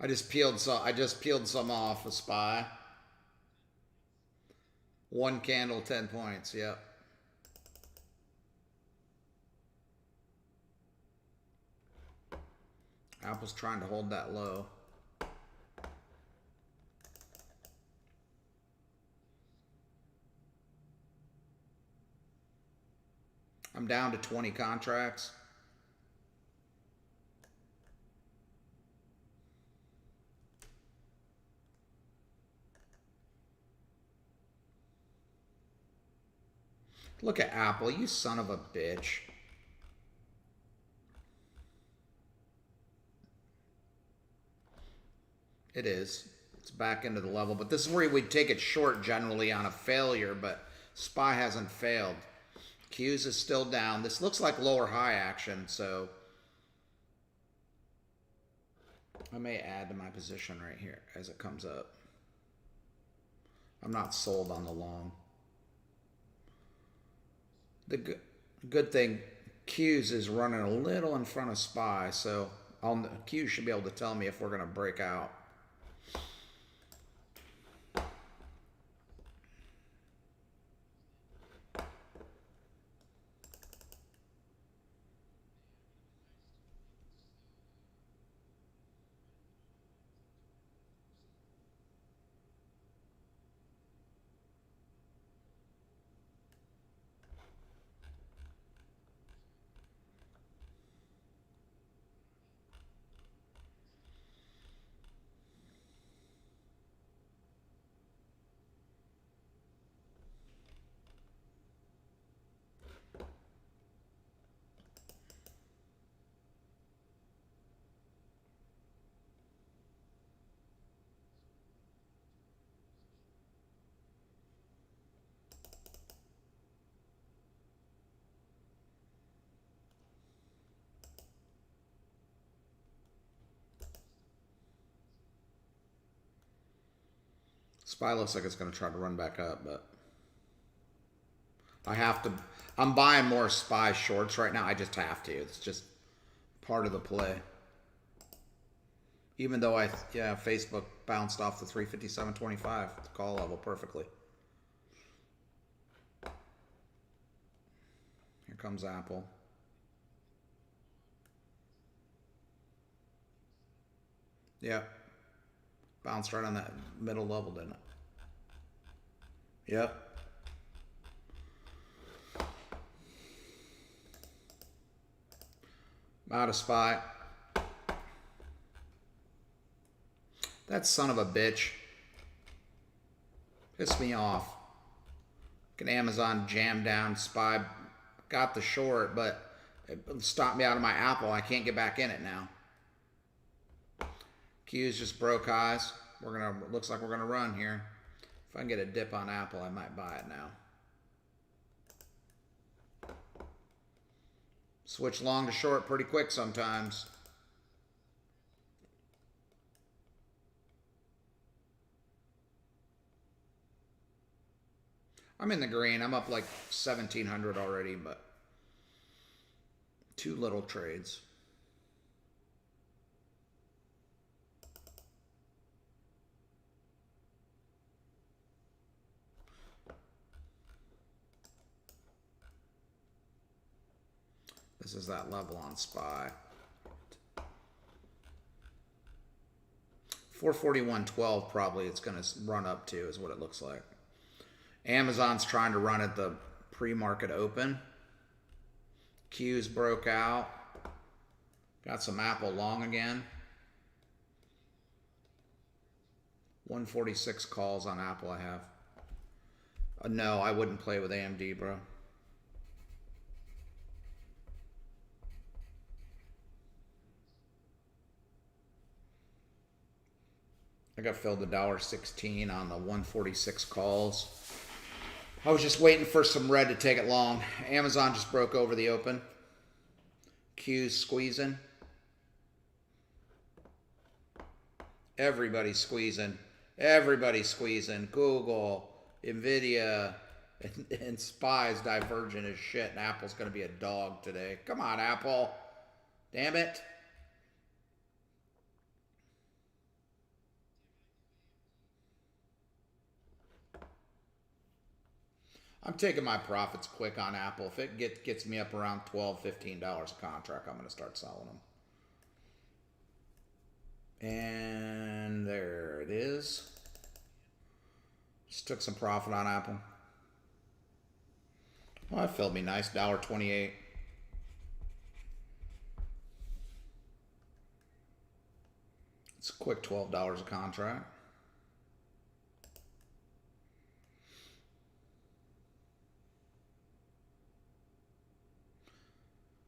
I just peeled some off a SPY. One candle, 10 points. Yep. Apple's trying to hold that low. I'm down to 20 contracts. Look at Apple, you son of a bitch. It is. It's back into the level, but this is where we'd take it short generally on a failure, but SPY hasn't failed. Q's is still down. This looks like lower high action, so I may add to my position right here as it comes up. I'm not sold on the long. The good thing, Q's is running a little in front of SPY, so Q's should be able to tell me if we're going to break out. SPY looks like it's going to try to run back up, but I have to. I'm buying more SPY shorts right now. I just have to. It's just part of the play. Even though Facebook bounced off the 357.25 call level perfectly. Here comes Apple. Yeah. Bounced right on that middle level, didn't it? Yep. Out of SPY. That son of a bitch pissed me off. Can Amazon jam down SPY? Got the short, but it stopped me out of my Apple. I can't get back in it now. Q's just broke highs. Looks like we're gonna run here. If I can get a dip on Apple, I might buy it now. Switch long to short pretty quick sometimes. I'm in the green. I'm up like 1,700 already, but two little trades. This is that level on SPY. 441.12 probably it's going to run up to is what it looks like. Amazon's trying to run at the pre-market open. Q's broke out. Got some Apple long again. 146 calls on Apple I have. No, I wouldn't play with AMD, bro. I got filled $1.16 on the 146 calls. I was just waiting for some red to take it long. Amazon just broke over the open. Q's squeezing. Everybody's squeezing. Everybody's squeezing. Google, Nvidia, And SPY's divergent as shit, and Apple's going to be a dog today. Come on, Apple. Damn it. I'm taking my profits quick on Apple. If it gets me up around $12, $15 a contract, I'm going to start selling them. And there it is. Just took some profit on Apple. Well, that filled me nice. $1.28. It's a quick $12 a contract.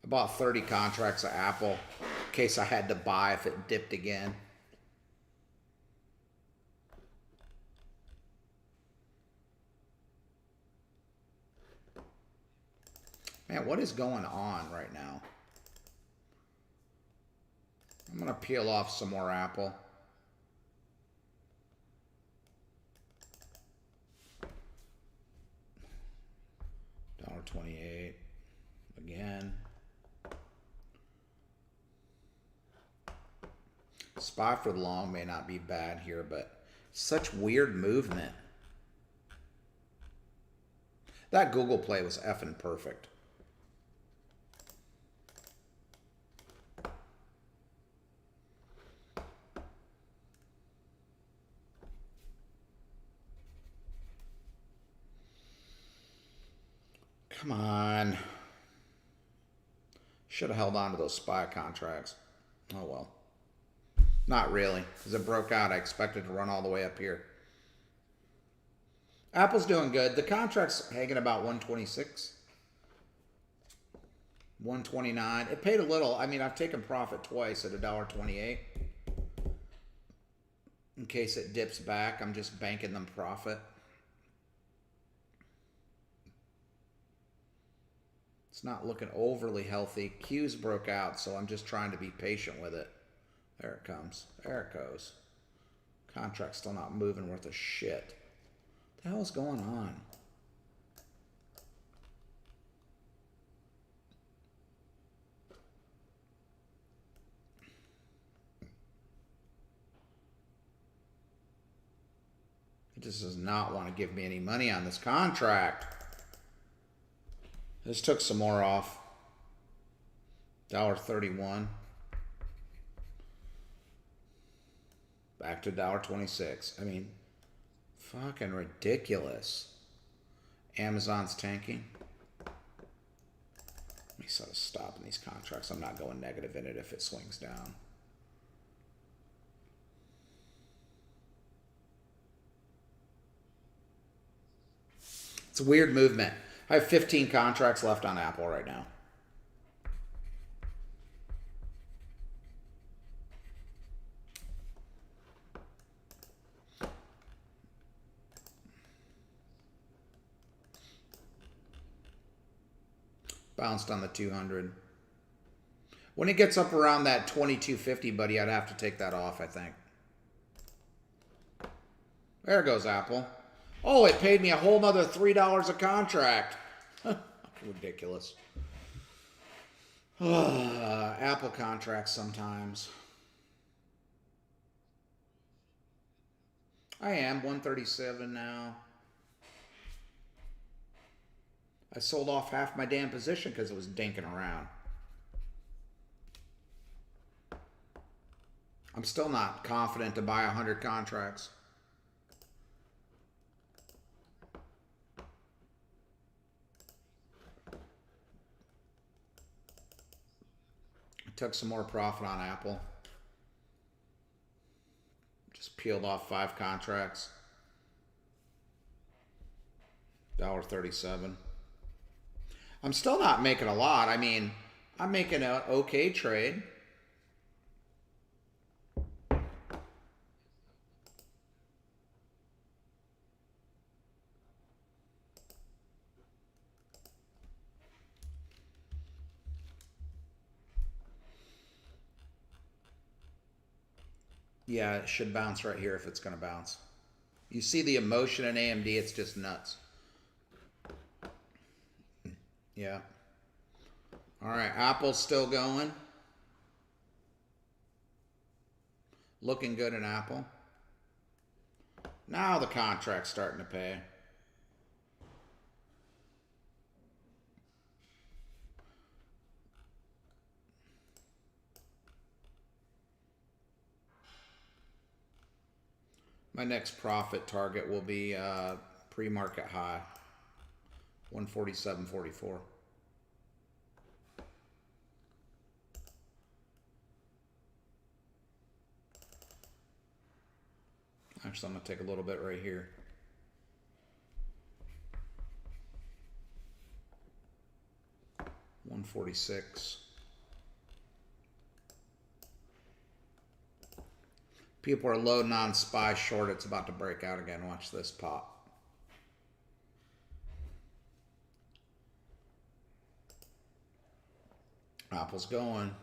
I bought 30 contracts of Apple in case I had to buy if it dipped again. Man, what is going on right now? I'm going to peel off some more Apple. $1.28 again. SPY for the long may not be bad here, but such weird movement. That Google play was effing perfect. Come on. Should have held on to those SPY contracts. Oh well. Not really, because it broke out. I expected to run all the way up here. Apple's doing good. The contract's hanging about 126. 129. It paid a little. I mean, I've taken profit twice at $1.28. In case it dips back, I'm just banking them profit. It's not looking overly healthy. Q's broke out, so I'm just trying to be patient with it. There it comes. There it goes. Contract's still not moving worth a shit. What the hell is going on? It just does not want to give me any money on this contract. This took some more off. $1.31. Back to $1.26. I mean, fucking ridiculous. Amazon's tanking. Let me set a stop in these contracts. I'm not going negative in it if it swings down. It's a weird movement. I have 15 contracts left on Apple right now. Bounced on the 200. When it gets up around that 2250, buddy, I'd have to take that off, I think. There goes Apple. Oh, it paid me a whole nother $3 a contract. Ridiculous. Apple contracts sometimes. I am 137 now. I sold off half my damn position because it was dinking around. I'm still not confident to buy 100 contracts. I took some more profit on Apple. Just peeled off 5 contracts. $1.37. I'm still not making a lot. I mean, I'm making an okay trade. Yeah, it should bounce right here if it's going to bounce. You see the emotion in AMD, it's just nuts. Yeah. All right, Apple's still going. Looking good in Apple. Now the contract's starting to pay. My next profit target will be pre-market high, 147.44. Actually, I'm going to take a little bit right here. $146. People are loading on SPY short. It's about to break out again. Watch this pop. Apple's going.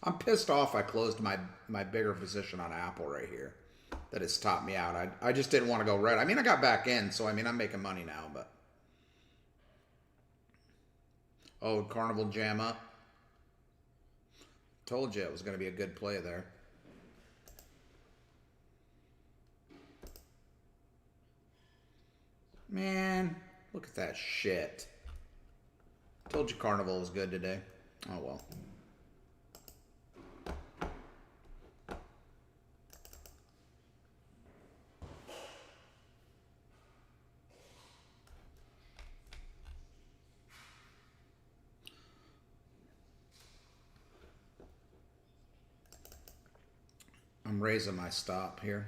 I'm pissed off I closed my bigger position on Apple right here. That has topped me out. I just didn't want to go red. I mean, I got back in, so I mean, I'm making money now, but. Oh, Carnival jam up. Told you it was going to be a good play there. Man, look at that shit. Told you Carnival was good today. Oh, well. I'm raising my stop here.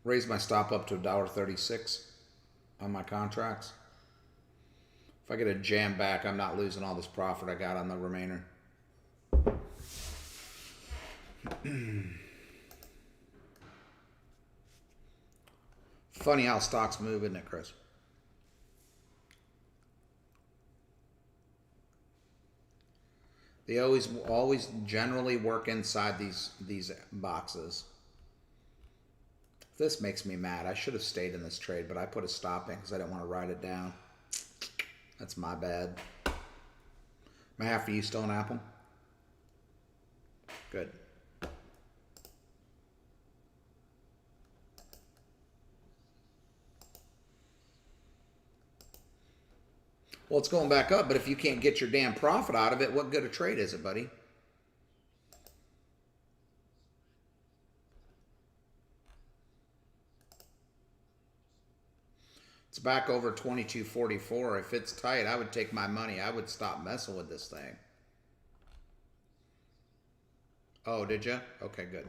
Raise my stop up to $1.36 on my contracts. If I get a jam back, I'm not losing all this profit I got on the remainder. Funny how stocks move, isn't it, Chris? They always generally work inside these boxes. This makes me mad. I should have stayed in this trade, but I put a stop in because I didn't want to ride it down. That's my bad. Am I half of you still in Apple? Good. Well, it's going back up, but if you can't get your damn profit out of it, what good a trade is it, buddy? It's back over 22.44. If it's tight, I would take my money. I would stop messing with this thing. Oh, did you? Okay, good.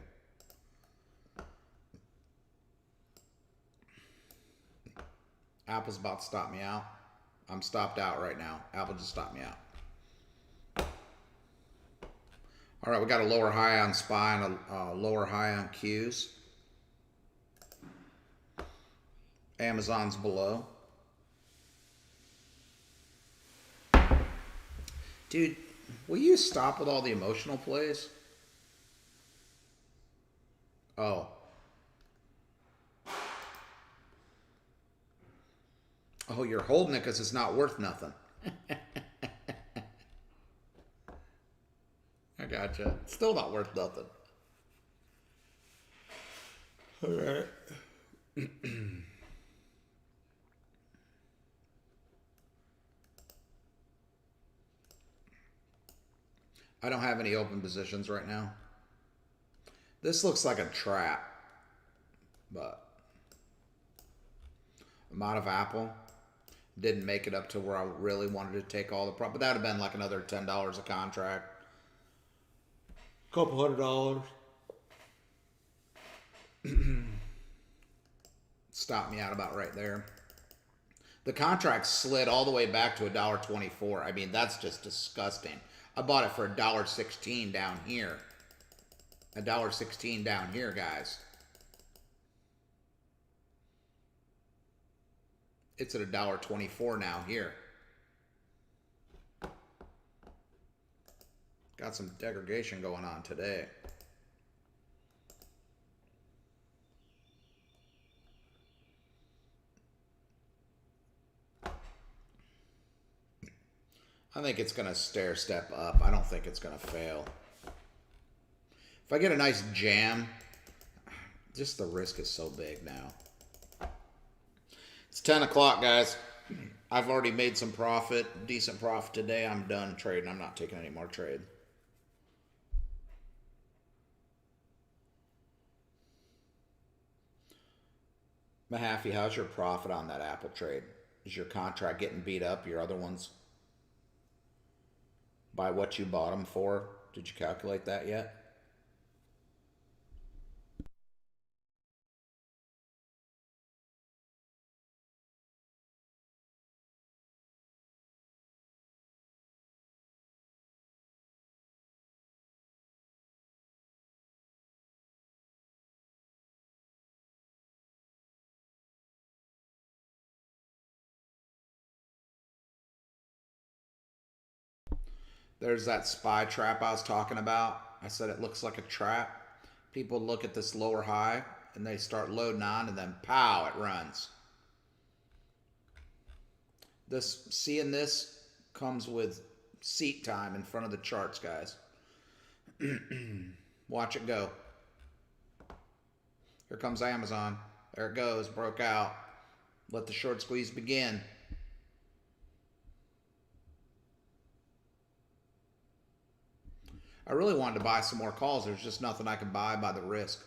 Apple's about to stop me out. I'm stopped out right now. Apple just stopped me out. All right, we got a lower high on SPY and a lower high on Qs. Amazon's below. Dude, will you stop with all the emotional plays? Oh. Oh, you're holding it because it's not worth nothing. I gotcha. It's still not worth nothing. All right. I don't have any open positions right now. This looks like a trap, but I'm out of Apple. Didn't make it up to where I really wanted to take all the profit. But that would have been like another $10 a contract. Couple $100. Stopped me out about right there. The contract slid all the way back to $1.24. I mean, that's just disgusting. I bought it for $1.16 down here. $1.16 down here, guys. It's at $1.24 now here. Got some degradation going on today. I think it's going to stair step up. I don't think it's going to fail. If I get a nice jam, just the risk is so big now. It's 10 o'clock, guys. I've already made some profit, decent profit today. I'm done trading. I'm not taking any more trade. Mahaffey, how's your profit on that Apple trade? Is your contract getting beat up? Your other ones? By what you bought them for? Did you calculate that yet? There's that spy trap I was talking about. I said it looks like a trap. People look at this lower high and they start loading on, and then pow, it runs. Seeing this comes with seat time in front of the charts, guys. Watch it go. Here comes Amazon. There it goes, broke out. Let the short squeeze begin. I really wanted to buy some more calls. There's just nothing I can buy by the risk.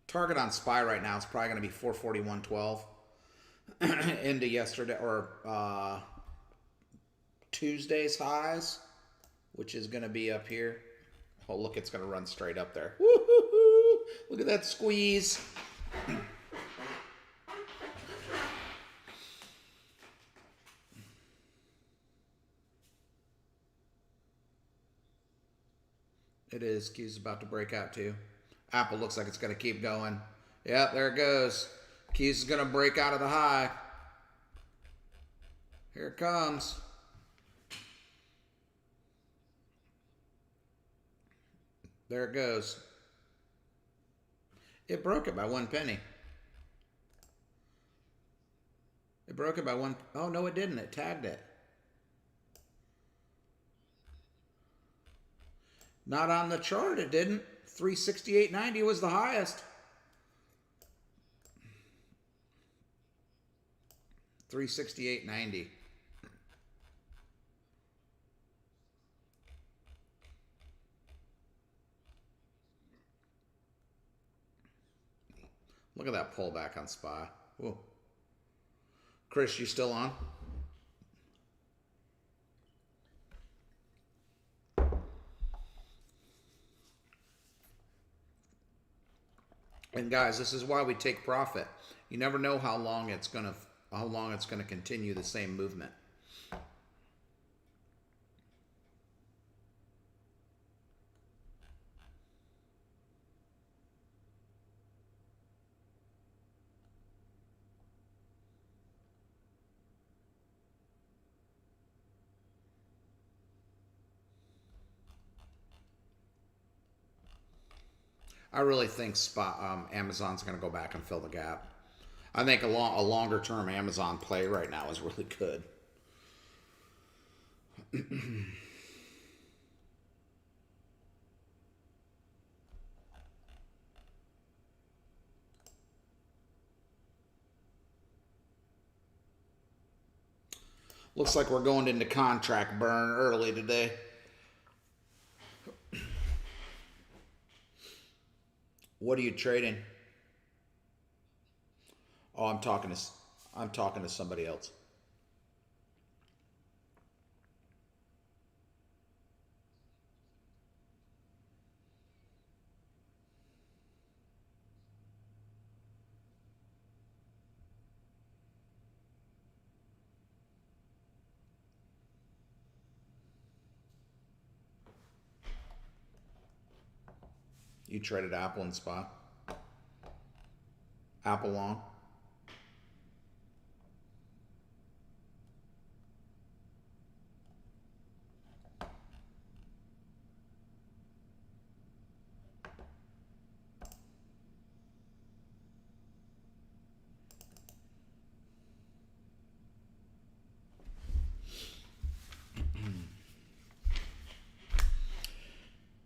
Target on SPY right now is probably going to be 441.12 into yesterday or Tuesday's highs, which is going to be up here. Oh, look, it's going to run straight up there. Woo-hoo-hoo. Look at that squeeze. It is. Q's about to break out too. Apple looks like it's going to keep going. Yep, there it goes. Q's is going to break out of the high. Here it comes. There it goes. It broke it by 1 penny. It broke it by one. Oh, no, it didn't. It tagged it. Not on the chart, it didn't. 368.90 was the highest. 368.90. Look at that pullback on SPY. Whoa. Chris, you still on? And guys, this is why we take profit. You never know how long it's gonna continue the same movement. I really think Amazon's going to go back and fill the gap. I think a longer term Amazon play right now is really good. Looks like we're going into contract burn early today. What are you trading? Oh, I'm talking to somebody else. You traded Apple and SPY? Apple long?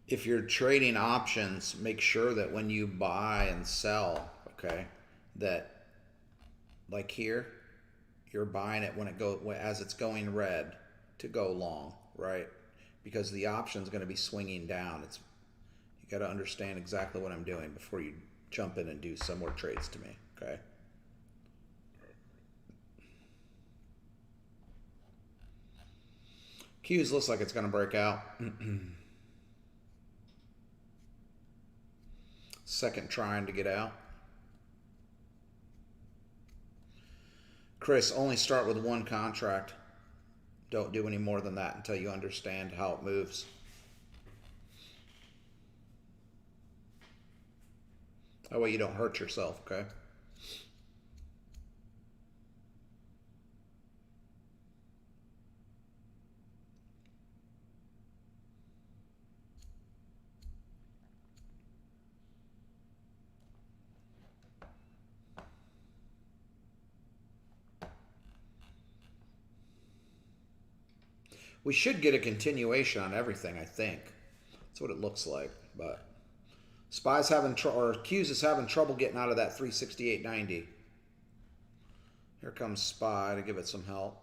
if you're trading options, make sure that when you buy and sell, okay, that like here, you're buying it when it go as it's going red to go long, right? Because the option is going to be swinging down. It's you got to understand exactly what I'm doing before you jump in and do some more trades to me, okay? Q's looks like it's going to break out. Second trying to get out. Chris, only start with one contract. Don't do any more than that until you understand how it moves. That way you don't hurt yourself, okay? We should get a continuation on everything, I think. That's what it looks like. But Spy's having or Q's is having trouble getting out of that 368.90. Here comes Spy to give it some help.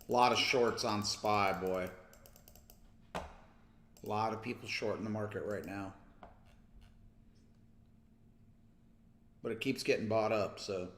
A lot of shorts on Spy, boy. A lot of people short in the market right now. But it keeps getting bought up, so.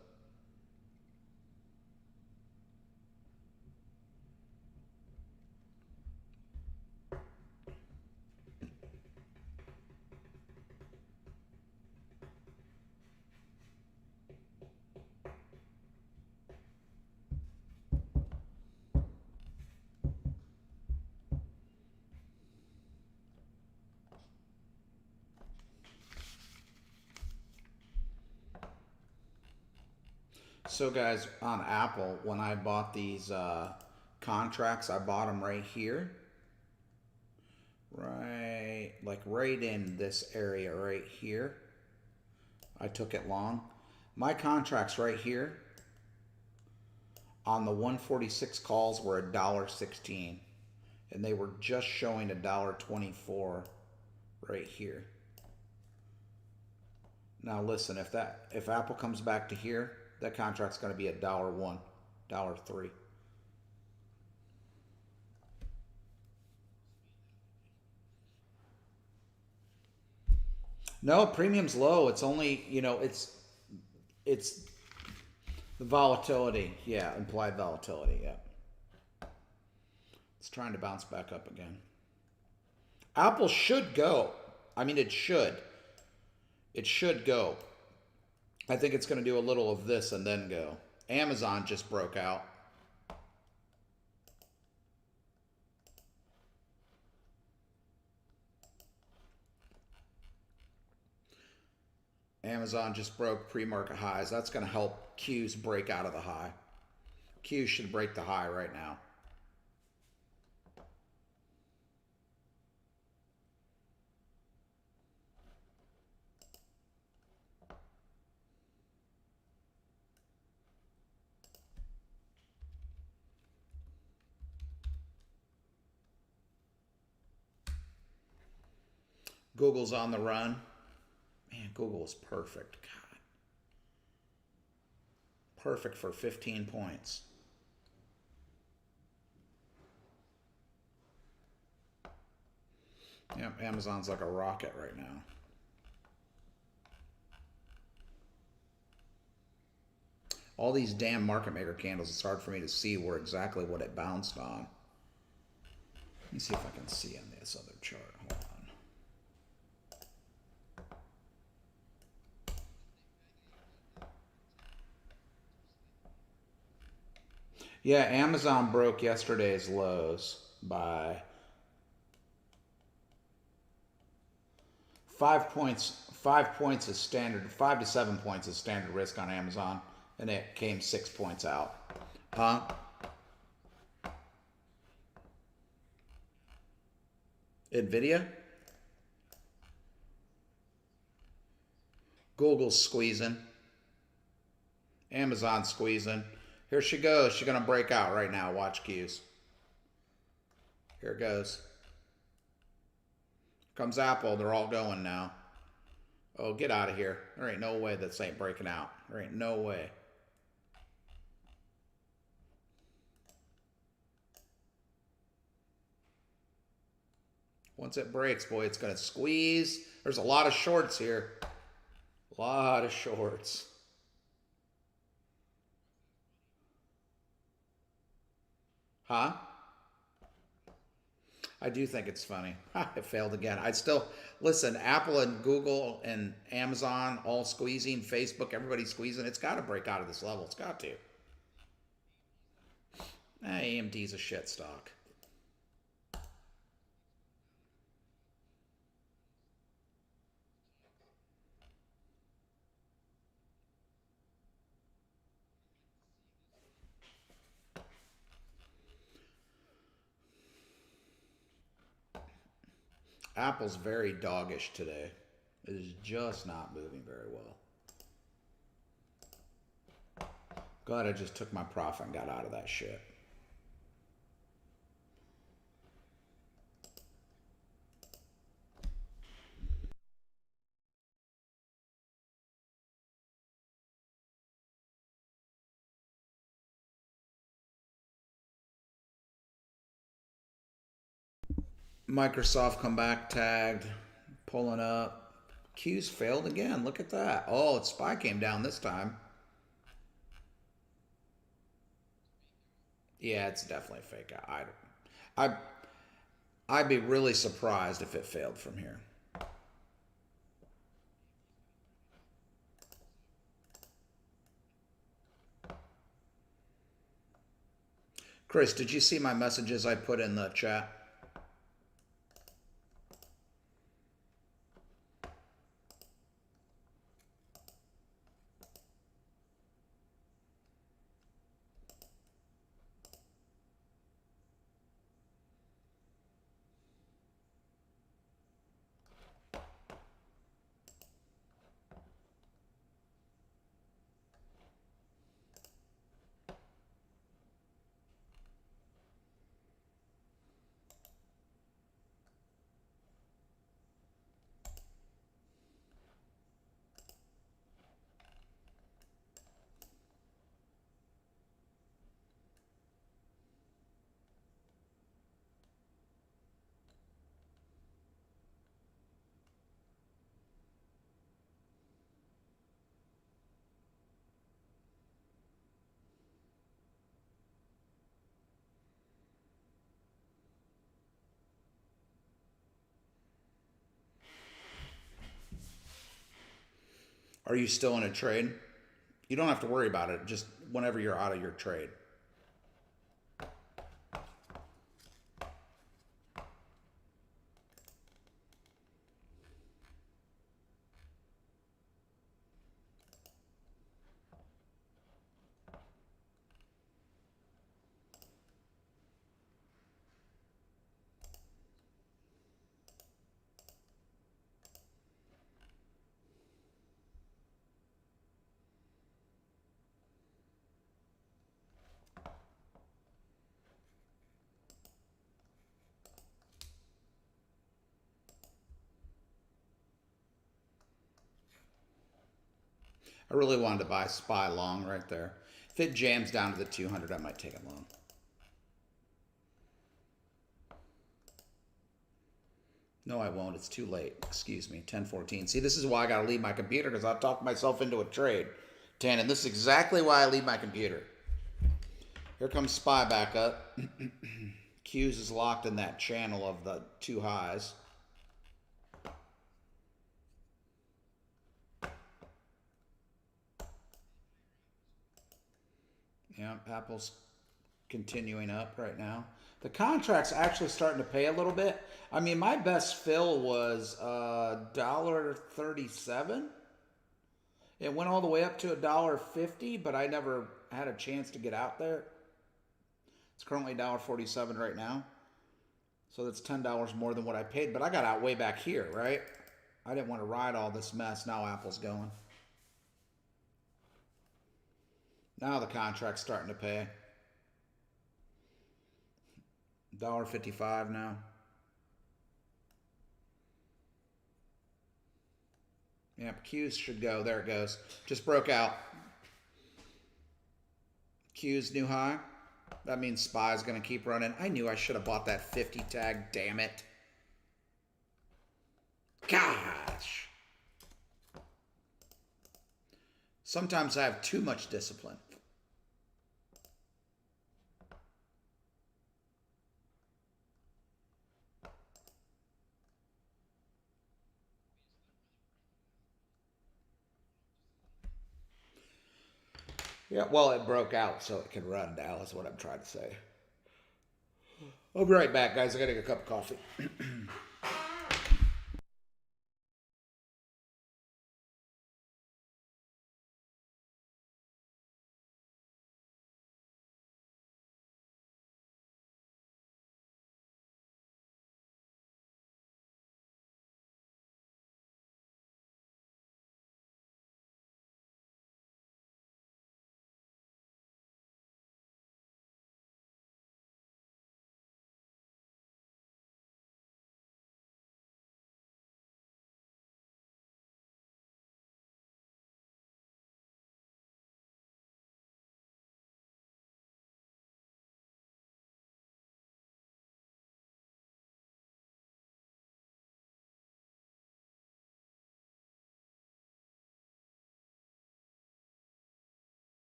So guys, on Apple, when I bought these contracts, I bought them right here. Right, like right in this area right here. I took it long. My contracts right here on the 146 calls were $1.16. And they were just showing $1.24 right here. Now listen, if Apple comes back to here, that contract's going to be $1.01, $1.03. No, premium's low. It's only, it's the volatility. Yeah, implied volatility. Yeah. It's trying to bounce back up again. Apple should go. I mean, it should. It should go. I think it's going to do a little of this and then go. Amazon just broke out. Amazon just broke pre-market highs. That's going to help Q's break out of the high. Q should break the high right now. Google's on the run. Man, Google is perfect. God. Perfect for 15 points. Yep, Amazon's like a rocket right now. All these damn market maker candles, it's hard for me to see where exactly what it bounced on. Let me see if I can see on this other chart. Hold on. Yeah, Amazon broke yesterday's lows by 5 points. 5 points is standard. 5 to 7 points is standard risk on Amazon, and it came 6 points out. Huh? Nvidia? Google's squeezing. Amazon's squeezing. Here she goes. She's going to break out right now. Watch Q's. Here it goes. Comes Apple. They're all going now. Oh, get out of here. There ain't no way this ain't breaking out. There ain't no way. Once it breaks, boy, it's going to squeeze. There's a lot of shorts here. A lot of shorts. Huh? I do think it's funny. It failed again. I still listen. Apple and Google and Amazon all squeezing. Facebook, everybody squeezing. It's got to break out of this level. It's got to. AMD's a shit stock. Apple's very doggish today. It is just not moving very well. Glad I just took my profit and got out of that shit. Microsoft come back tagged, pulling up. Q's failed again. Look at that. Oh, its SPY came down this time. Yeah, it's definitely fake. I'd be really surprised if it failed from here. Chris, did you see my messages I put in the chat? Are you still in a trade? You don't have to worry about it. Just whenever you're out of your trade. I really wanted to buy SPY long right there. If it jams down to the 200, I might take it long. No, I won't. It's too late. Excuse me. 10:14. See, this is why I got to leave my computer, because I'll talk myself into a trade. And this is exactly why I leave my computer. Here comes SPY back up. Q's is locked in that channel of the two highs. Yeah, Apple's continuing up right now. The contract's actually starting to pay a little bit. I mean, my best fill was $1.37. It went all the way up to $1.50, but I never had a chance to get out there. It's currently $1.47 right now. So that's $10 more than what I paid, but I got out way back here, right? I didn't want to ride all this mess. Now Apple's going. Now the contract's starting to pay. $1.55 now. Yep, Q's should go. There it goes. Just broke out. Q's new high. That means SPY's going to keep running. I knew I should have bought that 50 tag. Damn it. Gosh. Sometimes I have too much discipline. Yeah, well, it broke out so it can run now, is what I'm trying to say. I'll be right back, guys. I got to get a cup of coffee.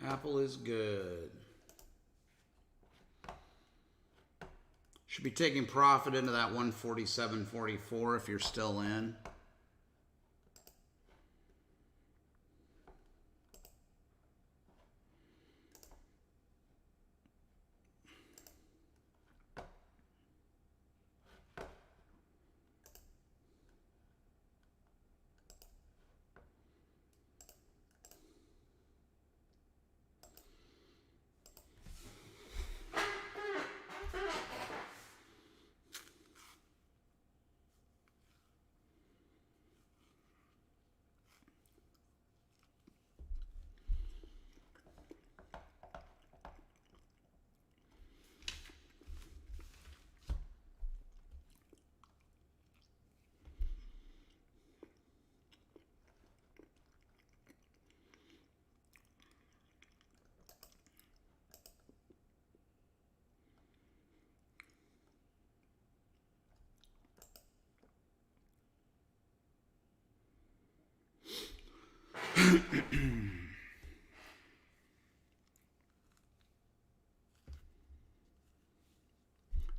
Apple is good. Should be taking profit into that 147.44 if you're still in.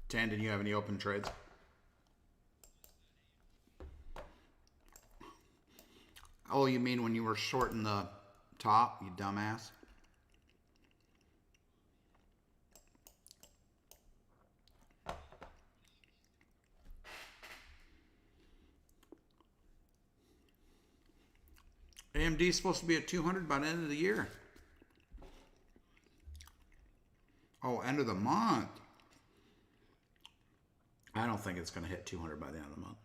Tan, did you have any open trades? Oh, you mean when you were shorting the top, you dumbass? AMD is supposed to be at 200 by the end of the year. Oh, end of the month. I don't think it's going to hit 200 by the end of the month.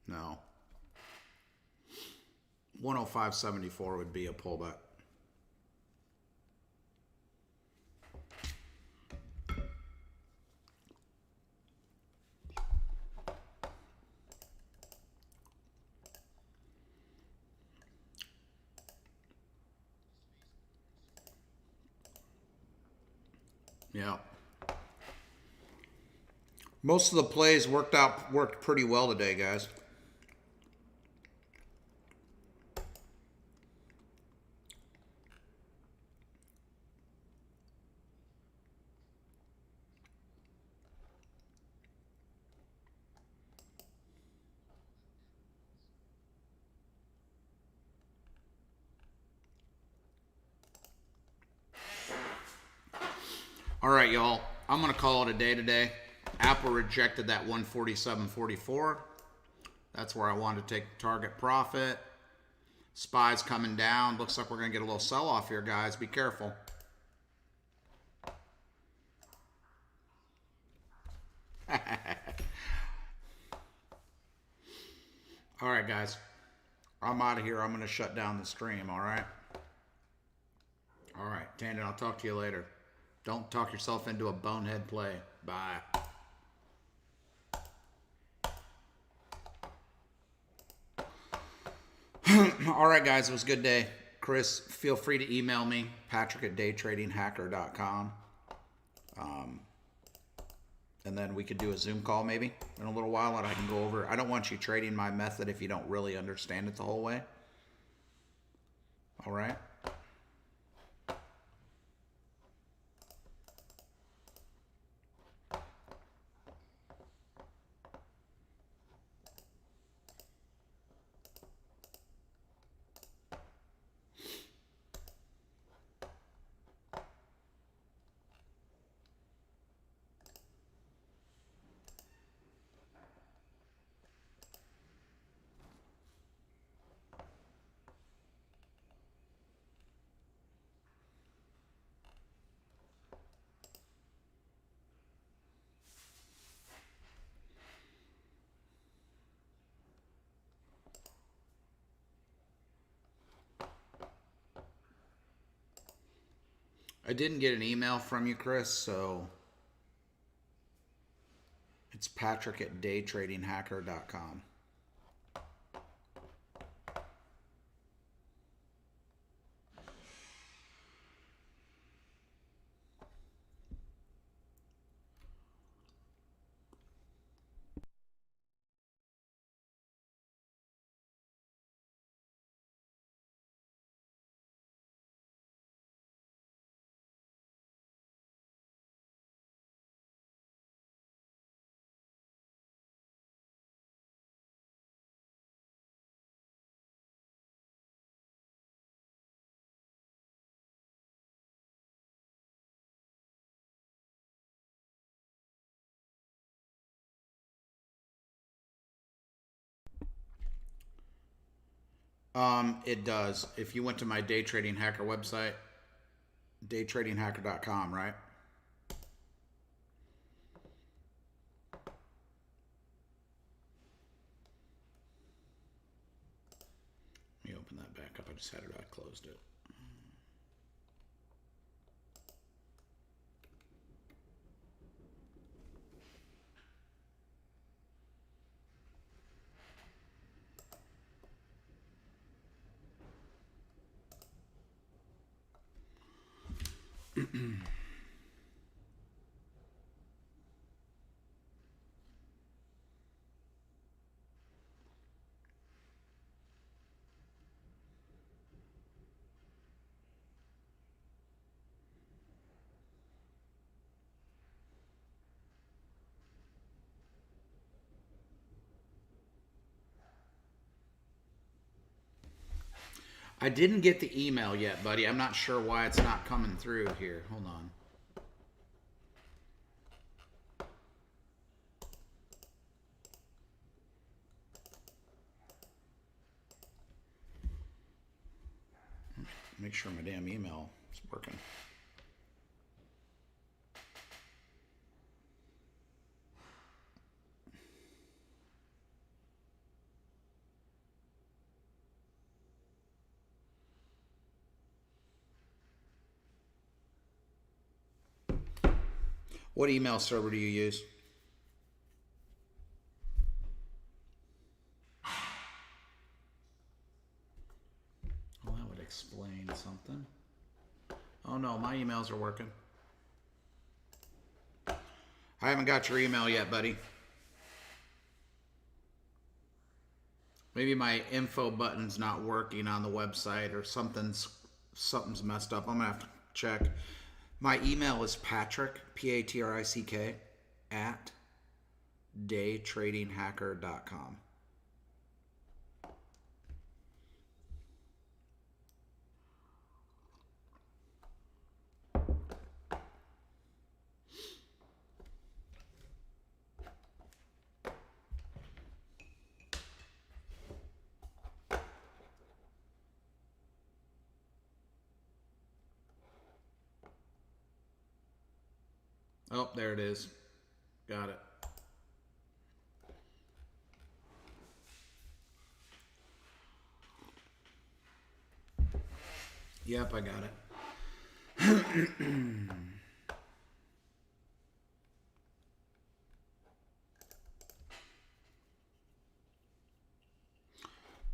No. 105.74 would be a pullback. Yeah. Most of the plays worked pretty well today, guys. All right, y'all. I'm going to call it a day today. Apple rejected that 147.44. That's where I wanted to take target profit. SPY's coming down. Looks like we're going to get a little sell-off here, guys. Be careful. All right, guys. I'm out of here. I'm going to shut down the stream, all right? All right, Tandon, I'll talk to you later. Don't talk yourself into a bonehead play. Bye. All right, guys. It was a good day. Chris, feel free to email me, patrick@daytradinghacker.com. And then we could do a Zoom call maybe in a little while, and I can go over. I don't want you trading my method if you don't really understand it the whole way. All right? I didn't get an email from you, Chris, so it's patrick@daytradinghacker.com. It does. If you went to my Day Trading Hacker website, daytradinghacker.com, right? Let me open that back up. I just had it. I closed it. I didn't get the email yet, buddy. I'm not sure why it's not coming through here. Hold on. Make sure my damn email is working. What email server do you use? Well, that would explain something. Oh no, my emails are working. I haven't got your email yet, buddy. Maybe my info button's not working on the website or something's messed up. I'm gonna have to check. My email is Patrick, Patrick, at daytradinghacker.com. Oh, there it is. Got it. Yep, I got it.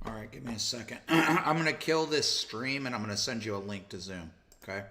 All right, give me a second. I'm going to kill this stream and I'm going to send you a link to Zoom. Okay?